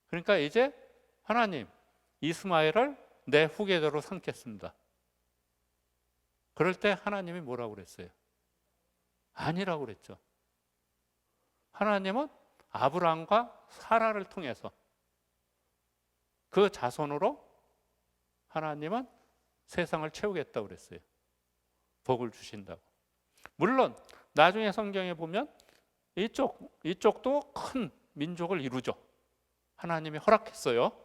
그러니까 이제 하나님, 이스마엘을 내 후계자로 삼겠습니다. 그럴 때 하나님이 뭐라고 그랬어요? 아니라고 그랬죠. 하나님은 아브라함과 사라를 통해서 그 자손으로 하나님은 세상을 채우겠다고 그랬어요. 복을 주신다고. 물론 나중에 성경에 보면 이쪽도 큰 민족을 이루죠. 하나님이 허락했어요.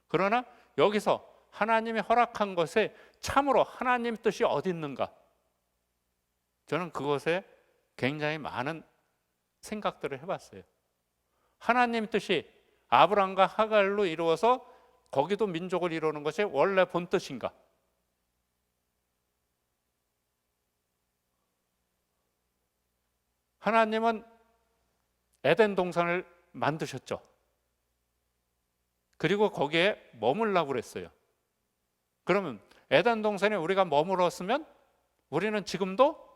그러나 여기서 하나님이 허락한 것에 참으로 하나님 뜻이 어디 있는가? 저는 그것에 굉장히 많은 생각들을 해봤어요. 하나님 뜻이 아브라함과 하갈로 이루어서 거기도 민족을 이루는 것이 원래 본 뜻인가? 하나님은 에덴 동산을 만드셨죠. 그리고 거기에 머물라고 그랬어요. 그러면 에덴 동산에 우리가 머물었으면 우리는 지금도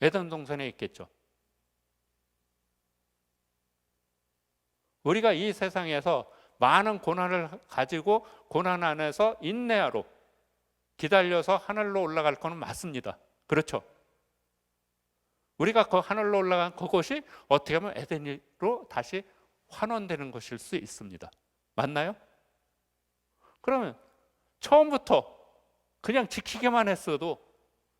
에덴 동산에 있겠죠. 우리가 이 세상에서 많은 고난을 가지고 고난 안에서 인내하러 기다려서 하늘로 올라갈 거는 맞습니다. 그렇죠? 우리가 그 하늘로 올라간 그곳이 어떻게 하면 에덴으로 다시 환원되는 것일 수 있습니다. 맞나요? 그러면 처음부터 그냥 지키기만 했어도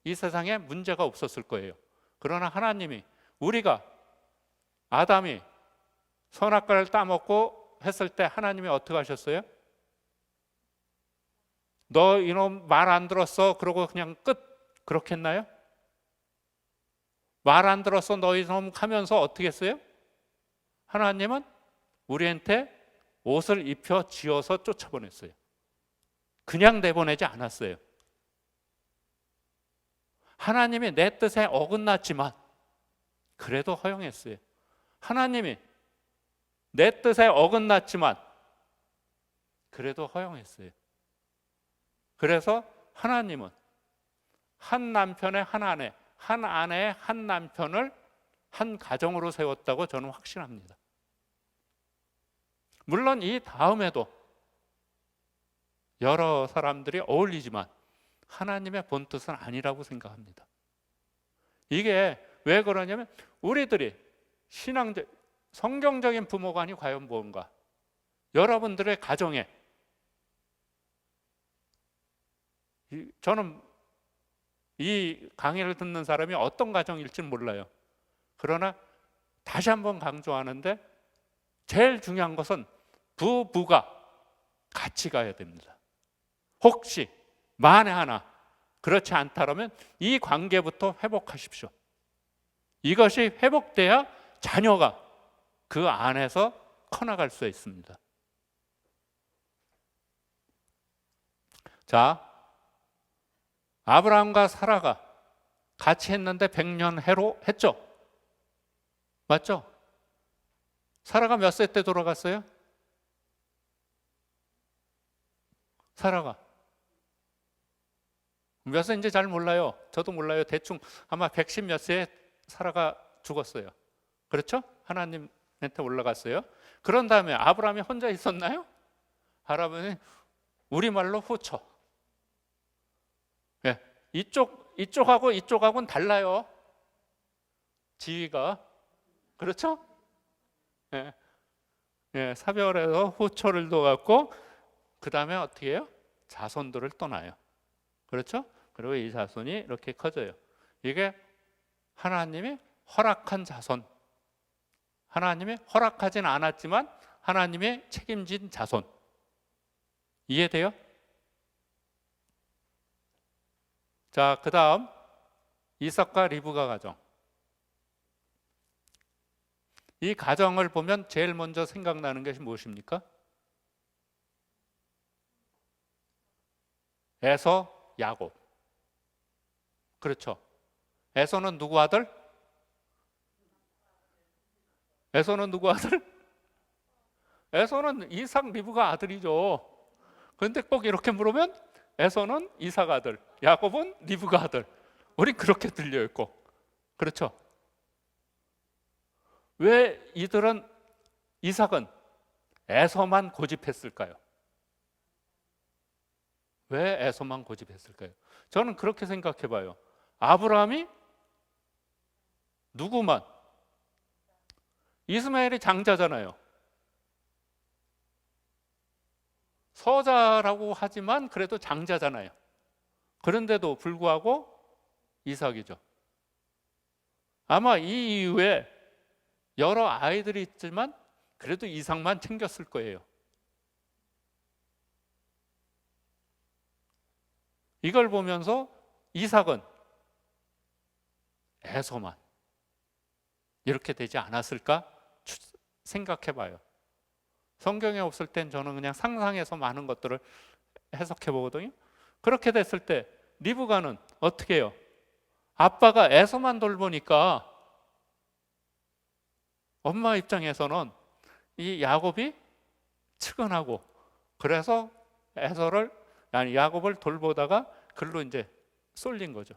이 세상에 문제가 없었을 거예요. 그러나 하나님이 우리가 아담이 선악과를 따먹고 했을 때 하나님이 어떻게 하셨어요? 너 이놈 말 안 들었어 그러고 그냥 끝 그렇게 했나요? 말 안 들었어 너 이놈 하면서 어떻게 했어요? 하나님은 우리한테 옷을 입혀 지어서 쫓아보냈어요. 그냥 내보내지 않았어요. 하나님이 내 뜻에 어긋났지만 그래도 허용했어요. 하나님이 내 뜻에 어긋났지만 그래도 허용했어요. 그래서 하나님은 한 남편의 한 아내, 한 아내의 한 남편을 한 가정으로 세웠다고 저는 확신합니다. 물론 이 다음에도 여러 사람들이 어울리지만 하나님의 본뜻은 아니라고 생각합니다. 이게 왜 그러냐면 우리들이 성경적인 부모관이 과연 뭔가, 여러분들의 가정에, 저는 이 강의를 듣는 사람이 어떤 가정일지는 몰라요. 그러나 다시 한번 강조하는데 제일 중요한 것은 부부가 같이 가야 됩니다. 혹시 만에 하나 그렇지 않다면 이 관계부터 회복하십시오. 이것이 회복돼야 자녀가 그 안에서 커나갈 수 있습니다. 자, 아브라함과 사라가 같이 했는데 100년 해로 했죠? 맞죠? 사라가 몇 세 때 돌아갔어요? 사라가 몇 세인지 잘 몰라요. 저도 몰라요. 대충 아마 110 몇 세에 사라가 죽었어요. 그렇죠? 하나님한테 올라갔어요. 그런 다음에 아브라함이 혼자 있었나요? 아브라함이 우리말로 후처. 예, 이쪽하고 이쪽하고는 달라요. 지위가. 그렇죠? 예, 예, 사별해서 후처를 둬갖고 그 다음에 어떻게 해요? 자손들을 떠나요. 그렇죠? 그리고 이 자손이 이렇게 커져요. 이게 하나님이 허락한 자손, 하나님이 허락하진 않았지만 하나님이 책임진 자손. 이해돼요? 자, 그 다음 이삭과 리브가 가정. 이 가정을 보면 제일 먼저 생각나는 것이 무엇입니까? 에서, 야곱. 그렇죠? 에서는 누구 아들? 에서는 누구 아들? 에서는 이삭, 리브가 아들이죠. 그런데 꼭 이렇게 물으면 에서는 이삭 아들, 야곱은 리브가 아들. 우린 그렇게 들려 있고. 그렇죠? 왜 이삭은 에서만 고집했을까요? 왜 에서만 고집했을까요? 저는 그렇게 생각해 봐요. 아브라함이 누구만? 이스마엘이 장자잖아요. 서자라고 하지만 그래도 장자잖아요. 그런데도 불구하고 이삭이죠. 아마 이 이후에 여러 아이들이 있지만 그래도 이삭만 챙겼을 거예요. 이걸 보면서 이삭은 에서만 이렇게 되지 않았을까 생각해 봐요. 성경에 없을 땐 저는 그냥 상상해서 많은 것들을 해석해 보거든요. 그렇게 됐을 때 리브가는 어떻게 해요? 아빠가 에서만 돌보니까 엄마 입장에서는 이 야곱이 측은하고, 그래서 야곱을 돌보다가 글로 이제 쏠린 거죠.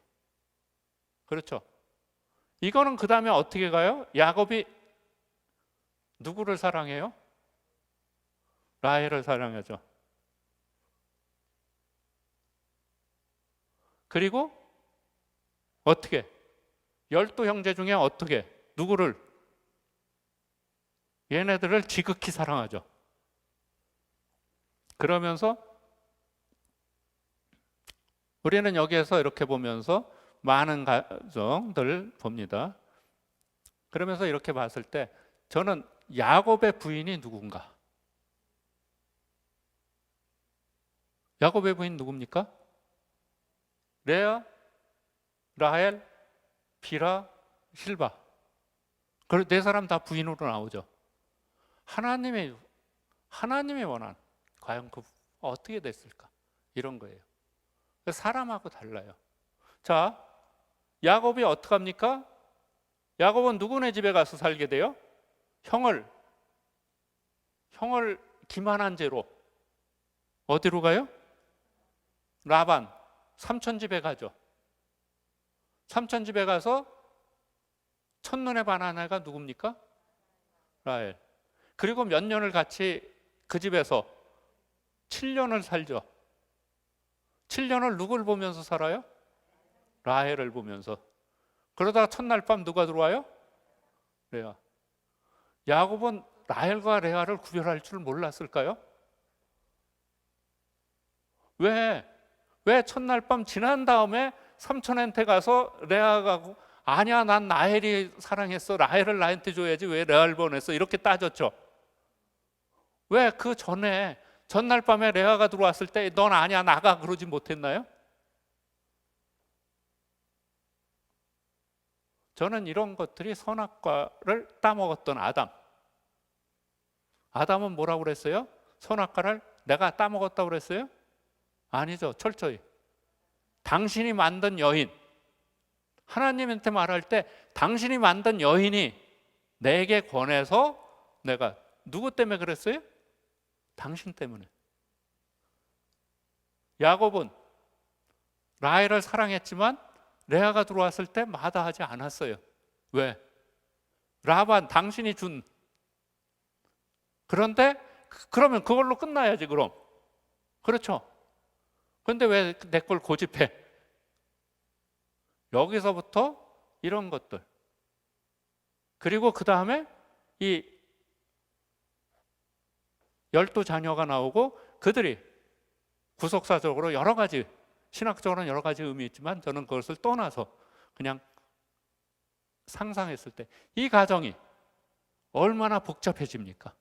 그렇죠? 이거는 그 다음에 어떻게 가요? 야곱이 누구를 사랑해요? 라헬을 사랑하죠. 그리고 어떻게? 12형제 중에 어떻게? 누구를? 얘네들을 지극히 사랑하죠. 그러면서 우리는 여기에서 이렇게 보면서 많은 가정들 봅니다. 그러면서 이렇게 봤을 때 저는 야곱의 부인이 누군가? 야곱의 부인 누굽니까? 레아, 라헬, 비라, 실바. 그 네 사람 다 부인으로 나오죠. 하나님의 원한 과연 그 어떻게 됐을까? 이런 거예요. 사람하고 달라요. 자, 야곱이 어떡합니까? 야곱은 누구네 집에 가서 살게 돼요? 형을 기만한 죄로 어디로 가요? 라반 삼촌 집에 가죠. 삼촌 집에 가서 첫눈에 반한 애가 누굽니까? 라헬. 그리고 몇 년을 같이 그 집에서 7년을 살죠. 7년을 누굴 보면서 살아요? 라헬을 보면서. 그러다가 첫날 밤 누가 들어와요? 레아. 야곱은 라헬과 레아를 구별할 줄 몰랐을까요? 왜 첫날 밤 지난 다음에 삼촌한테 가서 레아가 아니야 난 라헬이 사랑했어, 라헬을 나한테 줘야지 왜 레아를 보냈어, 이렇게 따졌죠. 왜 그 전에 전날 밤에 레아가 들어왔을 때 넌 아니야 나가 그러지 못했나요? 저는 이런 것들이 선악과를 따먹었던 아담은 뭐라고 그랬어요? 선악과를 내가 따먹었다고 그랬어요? 아니죠. 철저히 당신이 만든 여인, 하나님한테 말할 때 당신이 만든 여인이 내게 권해서 내가, 누구 때문에 그랬어요? 당신 때문에. 야곱은 라헬을 사랑했지만 레아가 들어왔을 때 마다하지 않았어요. 왜? 라반 당신이 준. 그런데 그러면 그걸로 끝나야지 그럼. 그렇죠? 그런데 왜 내 걸 고집해? 여기서부터 이런 것들. 그리고 그 다음에 이 12자녀가 나오고 그들이 구속사적으로 여러 가지, 신학적으로는 여러 가지 의미 있지만 저는 그것을 떠나서 그냥 상상했을 때 이 가정이 얼마나 복잡해집니까?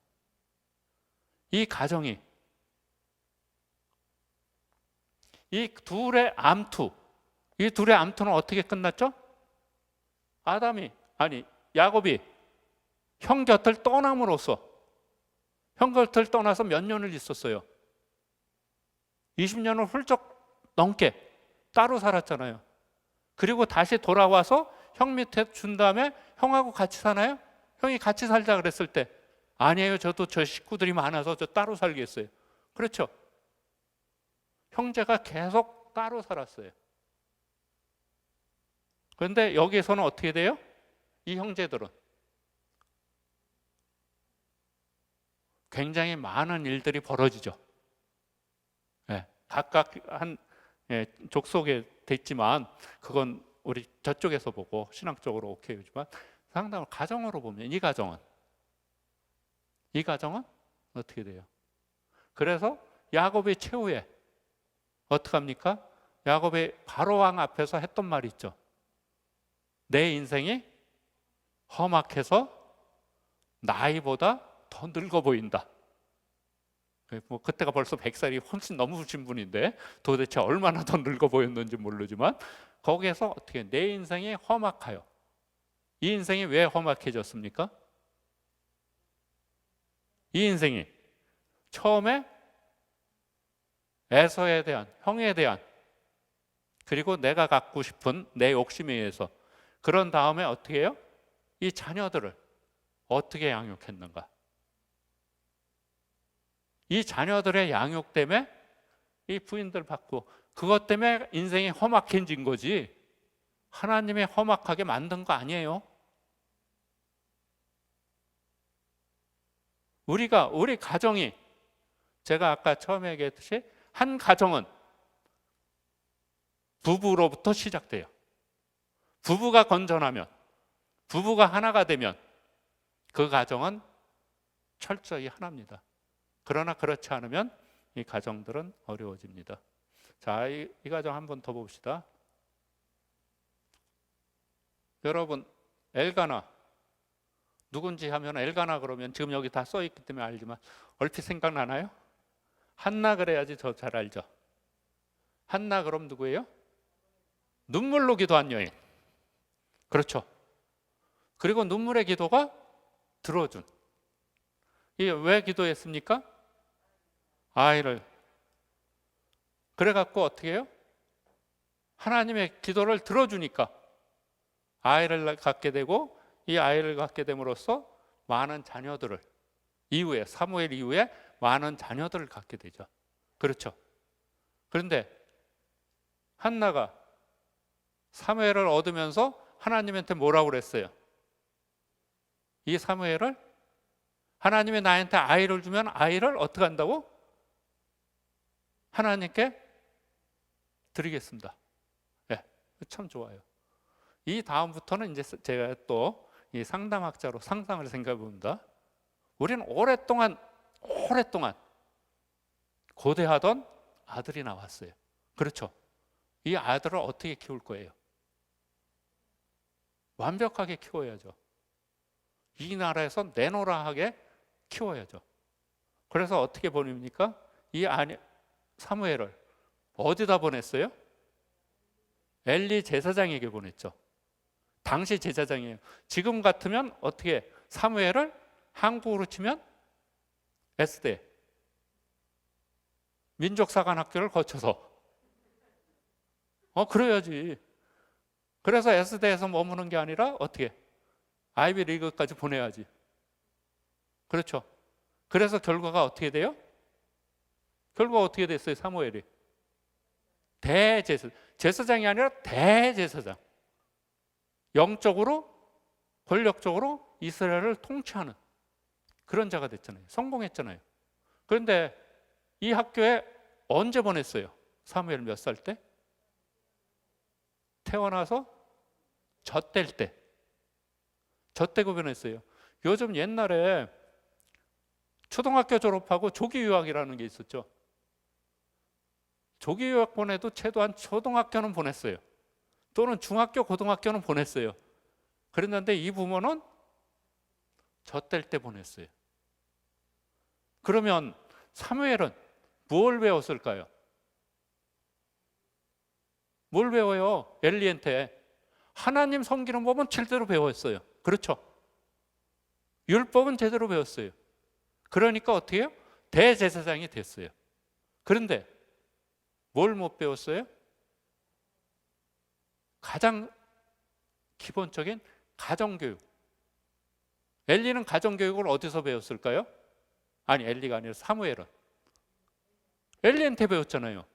이 가정이, 이 둘의 암투는 어떻게 끝났죠? 야곱이 형 곁을 떠남으로써, 형 곁을 떠나서 몇 년을 있었어요? 20년을 훌쩍 넘게 따로 살았잖아요. 그리고 다시 돌아와서 형 밑에 준 다음에 형하고 같이 사나요? 형이 같이 살자 그랬을 때 아니에요, 저도 저 식구들이 많아서 저 따로 살겠어요. 그렇죠? 형제가 계속 따로 살았어요. 그런데 여기에서는 어떻게 돼요? 이 형제들은 굉장히 많은 일들이 벌어지죠. 각각 한 족속에 됐지만 그건 우리 저쪽에서 보고 신학적으로 오케이지만 상당히 가정으로 보면 이 가정은 어떻게 돼요? 그래서 야곱이 최후에 어떻게 합니까? 야곱이 바로왕 앞에서 했던 말이 있죠. 내 인생이 험악해서 나이보다 더 늙어 보인다. 뭐 그때가 벌써 100살이 훨씬 넘으신 분인데 도대체 얼마나 더 늙어 보였는지 모르지만 거기에서 어떻게 내 인생이 험악하여. 이 인생이 왜 험악해졌습니까? 이 인생이 처음에 에서에 대한, 형에 대한, 그리고 내가 갖고 싶은 내 욕심에 의해서, 그런 다음에 어떻게 해요? 이 자녀들을 어떻게 양육했는가? 이 자녀들의 양육 때문에 이 부인들 받고, 그것 때문에 인생이 험악해진 거지 하나님이 험악하게 만든 거 아니에요. 우리 가정이, 제가 아까 처음에 얘기했듯이 한 가정은 부부로부터 시작돼요. 부부가 건전하면, 부부가 하나가 되면 그 가정은 철저히 하나입니다. 그러나 그렇지 않으면 이 가정들은 어려워집니다. 자, 이 가정 한번 더 봅시다. 여러분, 엘가나 누군지 하면 엘가나 그러면 지금 여기 다 써 있기 때문에 알지만 얼핏 생각나나요? 한나 그래야지 저 잘 알죠. 한나 그럼 누구예요? 눈물로 기도한 여인. 그렇죠. 그리고 눈물의 기도가 들어준. 이게 왜 기도했습니까? 아이를. 그래갖고 어떻게 해요? 하나님의 기도를 들어주니까 아이를 갖게 되고 이 아이를 갖게 됨으로써 많은 자녀들을 이후에 사무엘 이후에 많은 자녀들을 갖게 되죠. 그렇죠. 그런데 한나가 사무엘을 얻으면서 하나님한테 뭐라고 그랬어요? 이 사무엘을 하나님이 나한테 아이를 주면 아이를 어떻게 한다고? 하나님께 드리겠습니다. 네, 참 좋아요. 이 다음부터는 이제 제가 또 이 상담학자로 상상을 생각해 봅니다. 우리는 오랫동안 고대하던 아들이 나왔어요. 그렇죠. 이 아들을 어떻게 키울 거예요? 완벽하게 키워야죠. 이 나라에서 내노라 하게 키워야죠. 그래서 어떻게 보냅니까? 이 사무엘을 어디다 보냈어요? 엘리 제사장에게 보냈죠. 당시 제사장이에요. 지금 같으면 어떻게 사무엘을 한국으로 치면 S대 민족사관학교를 거쳐서 그래야지. 그래서 S대에서 머무는 게 아니라 어떻게 아이비리그까지 보내야지. 그렇죠. 그래서 결과가 어떻게 돼요? 결과가 어떻게 됐어요? 사무엘이 제사장이 아니라 대제사장. 영적으로 권력적으로 이스라엘을 통치하는 그런 자가 됐잖아요. 성공했잖아요. 그런데 이 학교에 언제 보냈어요? 사무엘 몇 살 때? 태어나서 젖될 때. 젖대고 보냈어요. 요즘 옛날에 초등학교 졸업하고 조기 유학이라는 게 있었죠. 조기 유학 보내도 최소한 초등학교는 보냈어요. 또는 중학교, 고등학교는 보냈어요. 그랬는데 이 부모는 젖될 때 보냈어요. 그러면 사무엘은 뭘 배웠을까요? 뭘 배워요? 엘리한테 하나님 섬기는 법은 제대로 배웠어요. 그렇죠? 율법은 제대로 배웠어요. 그러니까 어떻게 해요? 대제사장이 됐어요. 그런데 뭘 못 배웠어요? 가장 기본적인 가정교육. 엘리는 가정교육을 어디서 배웠을까요? 아니, 엘리가 아니라 사무엘은 엘리한테 배웠잖아요.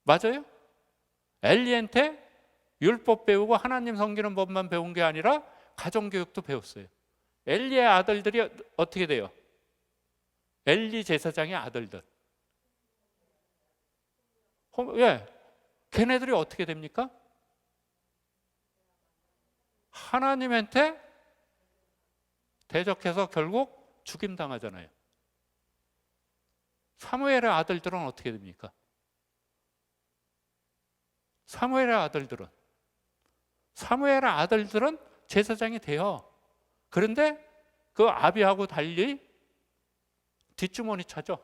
맞아요? 엘리한테 율법 배우고 하나님 섬기는 법만 배운 게 아니라 가정교육도 배웠어요. 엘리의 아들들이 어떻게 돼요? 엘리 제사장의 아들들. 왜? 걔네들이 어떻게 됩니까? 하나님한테 대적해서 결국 죽임당하잖아요. 사무엘의 아들들은 어떻게 됩니까? 사무엘의 아들들은 제사장이 돼요. 그런데 그 아비하고 달리 뒷주머니 차죠.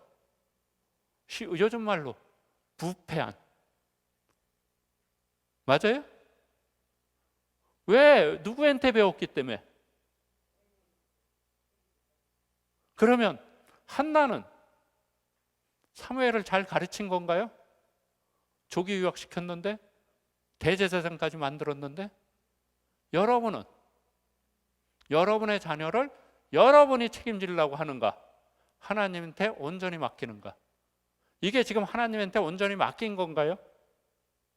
요즘 말로 부패한. 맞아요? 왜? 누구한테 배웠기 때문에. 그러면 한나는 사무엘을 잘 가르친 건가요? 조기 유학시켰는데 대제사장까지 만들었는데 여러분은 여러분의 자녀를 여러분이 책임지려고 하는가? 하나님한테 온전히 맡기는가? 이게 지금 하나님한테 온전히 맡긴 건가요?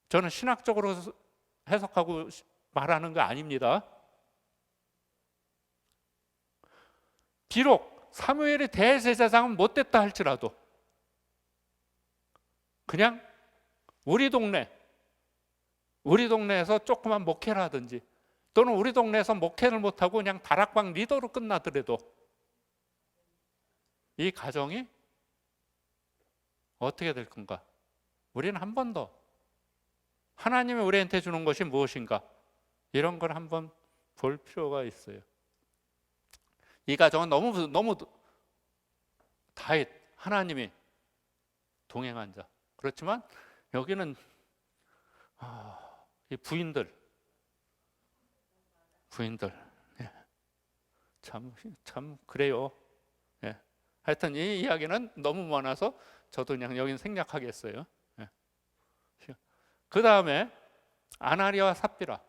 저는 신학적으로 해석하고 말하는 거 아닙니다. 비록 사무엘이 대제사장은 못됐다 할지라도 그냥 우리 동네에서 조그만 목회를 하든지 또는 우리 동네에서 목회를 못하고 그냥 다락방 리더로 끝나더라도 이 가정이 어떻게 될 건가? 우리는 한 번 더 하나님이 우리한테 주는 것이 무엇인가? 이런 걸 한번 볼 필요가 있어요. 이 가정은 너무 다윗 하나님이 동행한 자. 그렇지만 여기는 이 부인들 예. 참 그래요. 예. 하여튼 이 이야기는 너무 많아서 저도 그냥 여기는 생략하겠어요. 예. 그 다음에 아나리와 삽비라.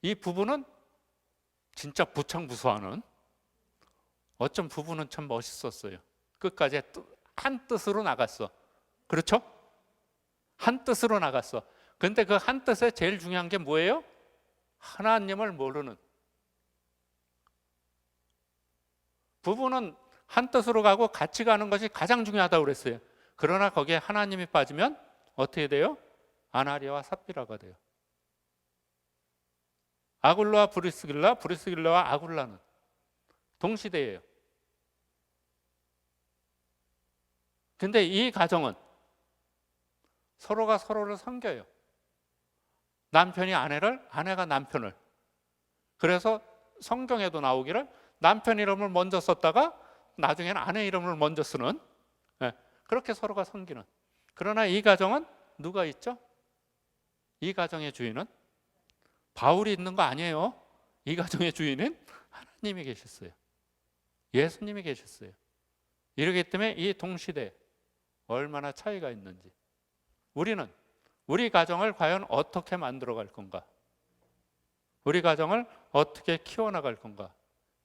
이 부부는 진짜 부창부수하는, 어쩜 부부는 참 멋있었어요. 끝까지 한 뜻으로 나갔어. 그렇죠? 한 뜻으로 나갔어. 근데 그 한 뜻에 제일 중요한 게 뭐예요? 하나님을 모르는. 부부는 한 뜻으로 가고 같이 가는 것이 가장 중요하다고 그랬어요. 그러나 거기에 하나님이 빠지면 어떻게 돼요? 아나리아와 삽비라가 돼요. 아굴라와 브리스길라, 브리스길라와 아굴라는 동시대예요. 근데 이 가정은 서로가 서로를 섬겨요. 남편이 아내를, 아내가 남편을. 그래서 성경에도 나오기를 남편 이름을 먼저 썼다가 나중에는 아내 이름을 먼저 쓰는, 그렇게 서로가 섬기는. 그러나 이 가정은 누가 있죠? 이 가정의 주인은 바울이 있는 거 아니에요. 이 가정의 주인은 하나님이 계셨어요. 예수님이 계셨어요. 이러기 때문에 이 동시대에 얼마나 차이가 있는지, 우리는 우리 가정을 과연 어떻게 만들어 갈 건가, 우리 가정을 어떻게 키워나갈 건가,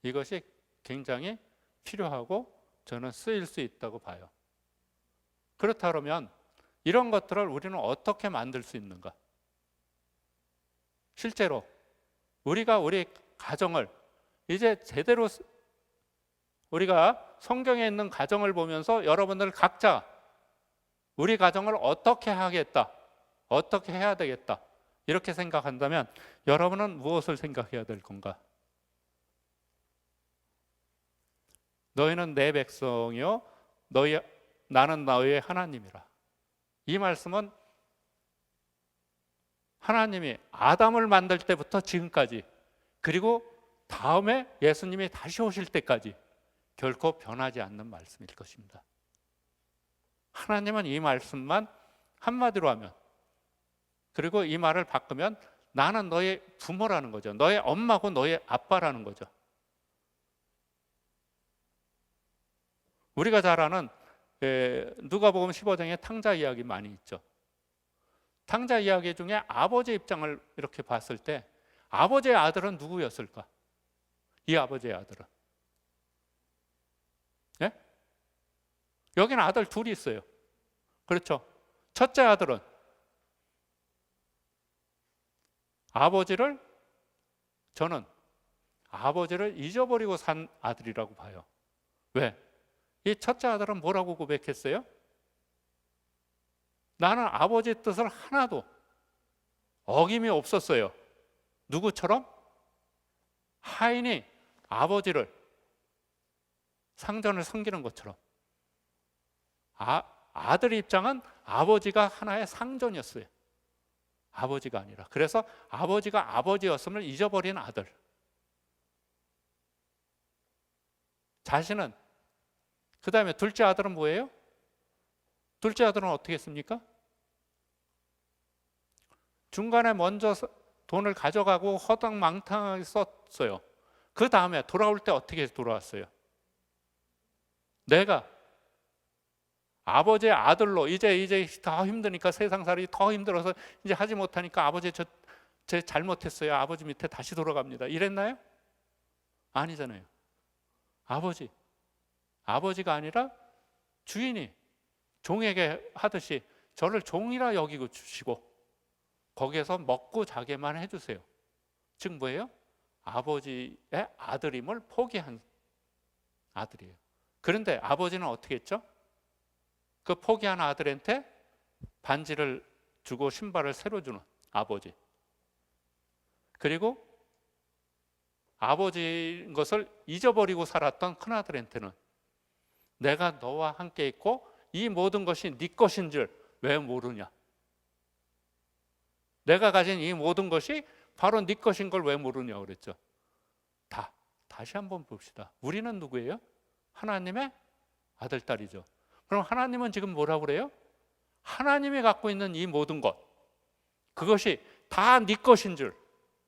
이것이 굉장히 필요하고 저는 쓰일 수 있다고 봐요. 그렇다 그러면 이런 것들을 우리는 어떻게 만들 수 있는가? 실제로 우리가 우리 가정을 이제 제대로, 우리가 성경에 있는 가정을 보면서 여러분들 각자 우리 가정을 어떻게 하겠다, 어떻게 해야 되겠다, 이렇게 생각한다면 여러분은 무엇을 생각해야 될 건가? 너희는 내 백성이요 나는 너희의 하나님이라. 이 말씀은 하나님이 아담을 만들 때부터 지금까지, 그리고 다음에 예수님이 다시 오실 때까지 결코 변하지 않는 말씀일 것입니다. 하나님은 이 말씀만 한마디로 하면, 그리고 이 말을 바꾸면 나는 너의 부모라는 거죠. 너의 엄마고 너의 아빠라는 거죠. 우리가 잘 아는 누가복음 15장에 탕자 이야기 많이 있죠. 탕자 이야기 중에 아버지 입장을 이렇게 봤을 때 아버지의 아들은 누구였을까? 이 아버지의 아들은, 예? 여기는 아들 둘이 있어요. 그렇죠? 첫째 아들은 저는 아버지를 잊어버리고 산 아들이라고 봐요. 왜? 이 첫째 아들은 뭐라고 고백했어요? 나는 아버지 뜻을 하나도 어김이 없었어요. 누구처럼? 하인이 아버지를, 상전을 섬기는 것처럼. 아들 입장은 아버지가 하나의 상전이었어요. 아버지가 아니라. 그래서 아버지가 아버지였음을 잊어버린 아들. 자신은, 그 다음에 둘째 아들은 뭐예요? 둘째 아들은 어떻게 했습니까? 중간에 먼저 돈을 가져가고 허당망탕하게 썼어요. 그 다음에 돌아올 때 어떻게 돌아왔어요? 내가 아버지의 아들로 이제 더 힘드니까, 세상살이 더 힘들어서 이제 하지 못하니까 아버지 제 잘못했어요. 아버지 밑에 다시 돌아갑니다. 이랬나요? 아니잖아요. 아버지가 아니라 주인이 종에게 하듯이 저를 종이라 여기고 주시고 거기에서 먹고 자게만 해주세요. 즉 뭐예요? 아버지의 아들임을 포기한 아들이에요. 그런데 아버지는 어떻게 했죠? 그 포기한 아들한테 반지를 주고 신발을 새로 주는 아버지. 그리고 아버지인 것을 잊어버리고 살았던 큰아들한테는 내가 너와 함께 있고 이 모든 것이 네 것인 줄 왜 모르냐? 내가 가진 이 모든 것이 바로 네 것인 걸 왜 모르냐 그랬죠. 다시 한번 봅시다. 우리는 누구예요? 하나님의 아들, 딸이죠. 그럼 하나님은 지금 뭐라고 그래요? 하나님이 갖고 있는 이 모든 것, 그것이 다 네 것인 줄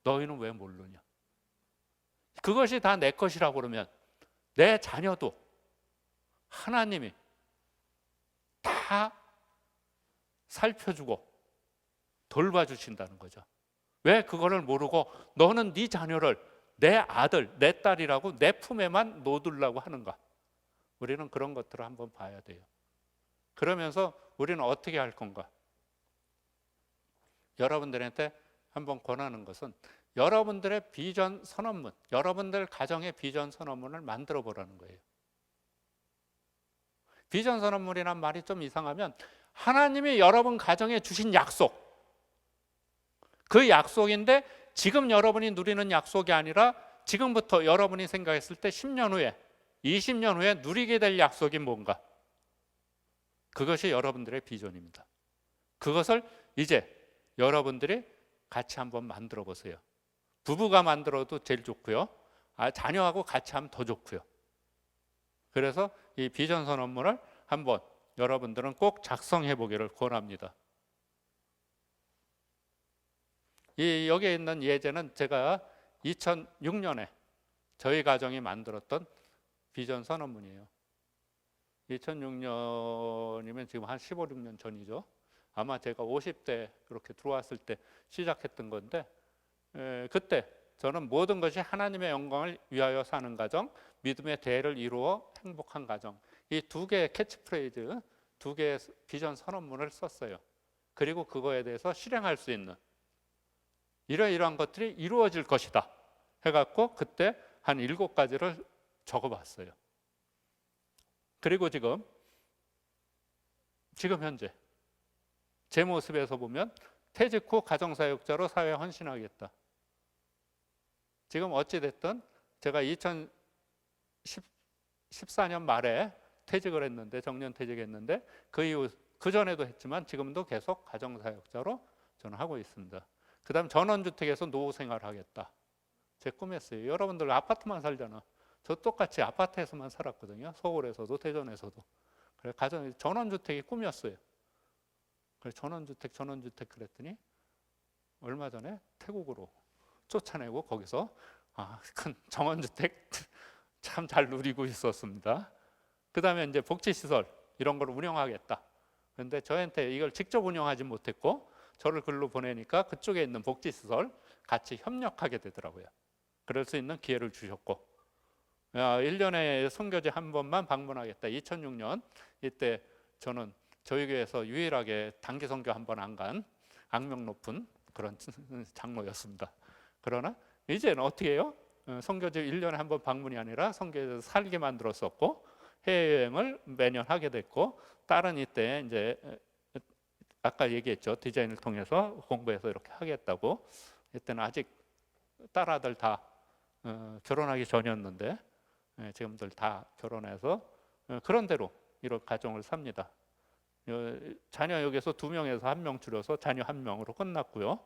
너희는 왜 모르냐? 그것이 다 내 것이라고 그러면 내 자녀도 하나님이 다 살펴주고 돌봐주신다는 거죠. 왜 그거를 모르고 너는 네 자녀를 내 아들, 내 딸이라고 내 품에만 놓으려고 하는가? 우리는 그런 것들을 한번 봐야 돼요. 그러면서 우리는 어떻게 할 건가? 여러분들한테 한번 권하는 것은 여러분들의 비전 선언문, 여러분들 가정의 비전 선언문을 만들어 보라는 거예요. 비전 선언문이란 말이 좀 이상하면 하나님이 여러분 가정에 주신 약속, 그 약속인데 지금 여러분이 누리는 약속이 아니라 지금부터 여러분이 생각했을 때 10년 후에, 20년 후에 누리게 될 약속이 뭔가? 그것이 여러분들의 비전입니다. 그것을 이제 여러분들이 같이 한번 만들어 보세요. 부부가 만들어도 제일 좋고요. 자녀하고 같이 하면 더 좋고요. 그래서 이 비전 선언문을 한번 여러분들은 꼭 작성해 보기를 권합니다. 여기에 있는 예제는 제가 2006년에 저희 가정이 만들었던 비전 선언문이에요. 2006년이면 지금 한 15, 16년 전이죠. 아마 제가 50대 그렇게 들어왔을 때 시작했던 건데, 그때 저는 모든 것이 하나님의 영광을 위하여 사는 가정, 믿음의 대를 이루어 행복한 가정, 이 두 개의 캐치프레이즈, 두 개의 비전 선언문을 썼어요. 그리고 그거에 대해서 실행할 수 있는 이러이러한 것들이 이루어질 것이다 해갖고 그때 한 7가지를 적어봤어요. 그리고 지금 현재 제 모습에서 보면 퇴직 후 가정사역자로 사회에 헌신하겠다. 지금 어찌됐든 제가 2014년 말에 퇴직을 했는데, 정년퇴직했는데 그 이후 그 전에도 했지만 지금도 계속 가정사역자로 저는 하고 있습니다. 그 다음 전원주택에서 노후생활을 하겠다. 제 꿈이었어요. 여러분들 아파트만 살잖아. 저 똑같이 아파트에서만 살았거든요. 서울에서도 대전에서도. 그래서 전원주택이 꿈이었어요. 그래서 전원주택 그랬더니 얼마 전에 태국으로 쫓아내고 거기서 큰 정원주택 참 잘 누리고 있었습니다. 그 다음에 이제 복지시설 이런 걸 운영하겠다. 그런데 저한테 이걸 직접 운영하지 못했고 저를 글로 보내니까 그쪽에 있는 복지시설 같이 협력하게 되더라고요. 그럴 수 있는 기회를 주셨고 1년에 선교지 한 번만 방문하겠다. 2006년 이때 저는 저희 교회에서 유일하게 단기 선교 한 번 안 간 악명 높은 그런 장로였습니다. 그러나 이제는 어떻게 해요? 선교지 1년에 한 번 방문이 아니라 선교지에서 살게 만들었었고 해외여행을 매년 하게 됐고 딸은 이때 이제 아까 얘기했죠. 디자인을 통해서 공부해서 이렇게 하겠다고. 이때는 아직 딸아들 다 결혼하기 전이었는데 지금들 다 결혼해서 그런 대로 이런 가정을 삽니다. 자녀 여기서 2명에서 1명 줄여서 자녀 1명으로 끝났고요.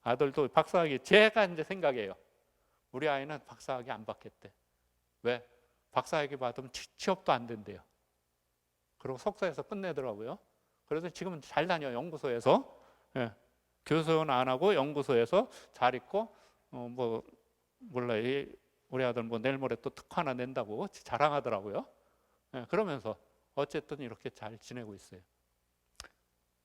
아들도 박사학위, 제가 이제 생각해요. 우리 아이는 박사학위 안 받겠대. 왜? 박사학위 받으면 취업도 안 된대요. 그리고 석사에서 끝내더라고요. 그래서 지금 잘 다녀. 연구소에서 교수는 안 하고 연구소에서 잘 있고 몰라요. 우리 아들 내일 모레 또 특허 하나 낸다고 자랑하더라고요. 그러면서 어쨌든 이렇게 잘 지내고 있어요.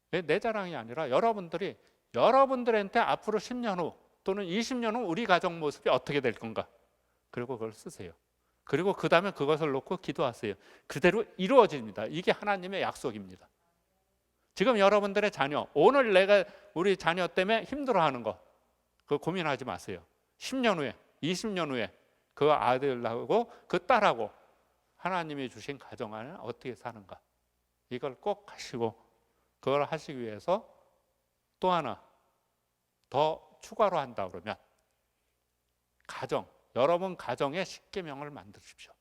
내 자랑이 아니라 여러분들한테 앞으로 10년 후 또는 20년 후 우리 가정 모습이 어떻게 될 건가? 그리고 그걸 쓰세요. 그리고 그 다음에 그것을 놓고 기도하세요. 그대로 이루어집니다. 이게 하나님의 약속입니다. 지금 여러분들의 자녀, 오늘 내가 우리 자녀 때문에 힘들어하는 거 그거 고민하지 마세요. 10년 후에, 20년 후에 그 아들하고 그 딸하고 하나님이 주신 가정 안에 어떻게 사는가 이걸 꼭 하시고 그걸 하시기 위해서 또 하나 더 추가로 한다 그러면 여러분 가정의 십계명을 만드십시오.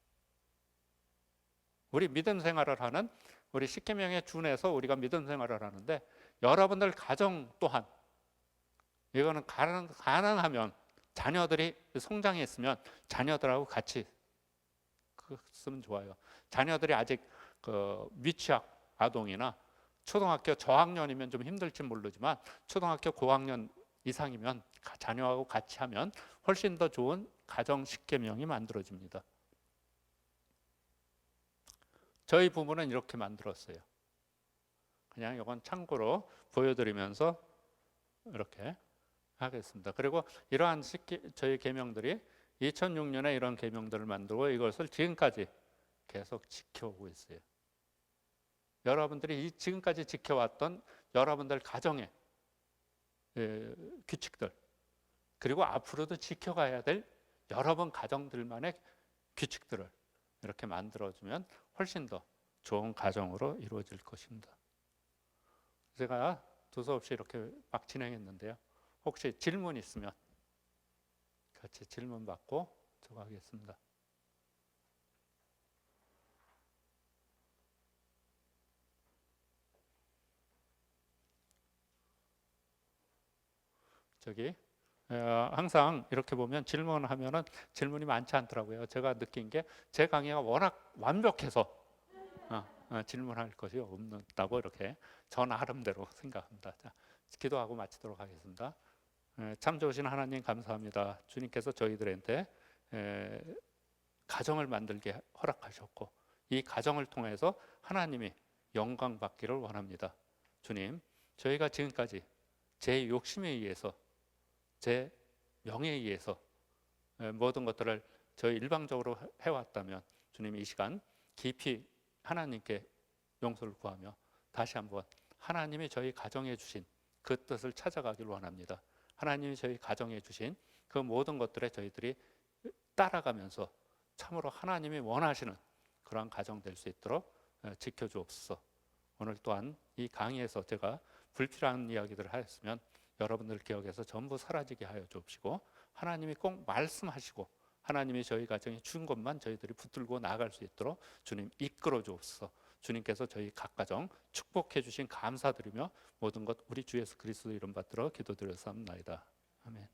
우리 믿음 생활을 하는 우리 십계명에 준해서 우리가 믿음 생활을 하는데 여러분들 가정 또한 이거는 가능하면 자녀들이 성장했으면 자녀들하고 같이 쓰면 좋아요. 자녀들이 아직 미취학 아동이나 초등학교 저학년이면 좀 힘들지 모르지만 초등학교 고학년 이상이면 자녀하고 같이 하면 훨씬 더 좋은 가정 십계명이 만들어집니다. 저희 부부는 이렇게 만들었어요. 그냥 이건 참고로 보여드리면서 이렇게 하겠습니다. 그리고 이러한 저희 계명들이 2006년에 이런 계명들을 만들고 이것을 지금까지 계속 지켜오고 있어요. 여러분들이 지금까지 지켜왔던 여러분들 가정의 규칙들, 그리고 앞으로도 지켜가야 될 여러분 가정들만의 규칙들을 이렇게 만들어주면 훨씬 더 좋은 가정으로 이루어질 것입니다. 제가 두서없이 이렇게 막 진행했는데요. 혹시 질문 있으면 같이 질문 받고 들어가겠습니다. 항상 이렇게 보면 질문하면은 질문이 많지 않더라고요. 제가 느낀 게 제 강의가 워낙 완벽해서 질문할 것이 없다고 이렇게 저 나름대로 생각합니다. 자, 기도하고 마치도록 하겠습니다. 참 좋으신 하나님 감사합니다. 주님께서 저희들한테 가정을 만들게 허락하셨고 이 가정을 통해서 하나님이 영광 받기를 원합니다. 주님, 저희가 지금까지 제 욕심에 의해서, 제 명예에 의해서 모든 것들을 저희 일방적으로 해왔다면 주님, 이 시간 깊이 하나님께 용서를 구하며 다시 한번 하나님이 저희 가정에 주신 그 뜻을 찾아가길 원합니다. 하나님이 저희 가정에 주신 그 모든 것들에 저희들이 따라가면서 참으로 하나님이 원하시는 그러한 가정 될 수 있도록 지켜주옵소서. 오늘 또한 이 강의에서 제가 불필요한 이야기들을 하였으면 여러분들 기억에서 전부 사라지게 하여 주옵시고, 하나님이 꼭 말씀하시고 하나님이 저희 가정에 준 것만 저희들이 붙들고 나아갈 수 있도록 주님 이끌어 주옵소서. 주님께서 저희 각 가정 축복해 주신 감사드리며 모든 것 우리 주 예수 그리스도 이름 받들어 기도드렸사옵나이다. 아멘.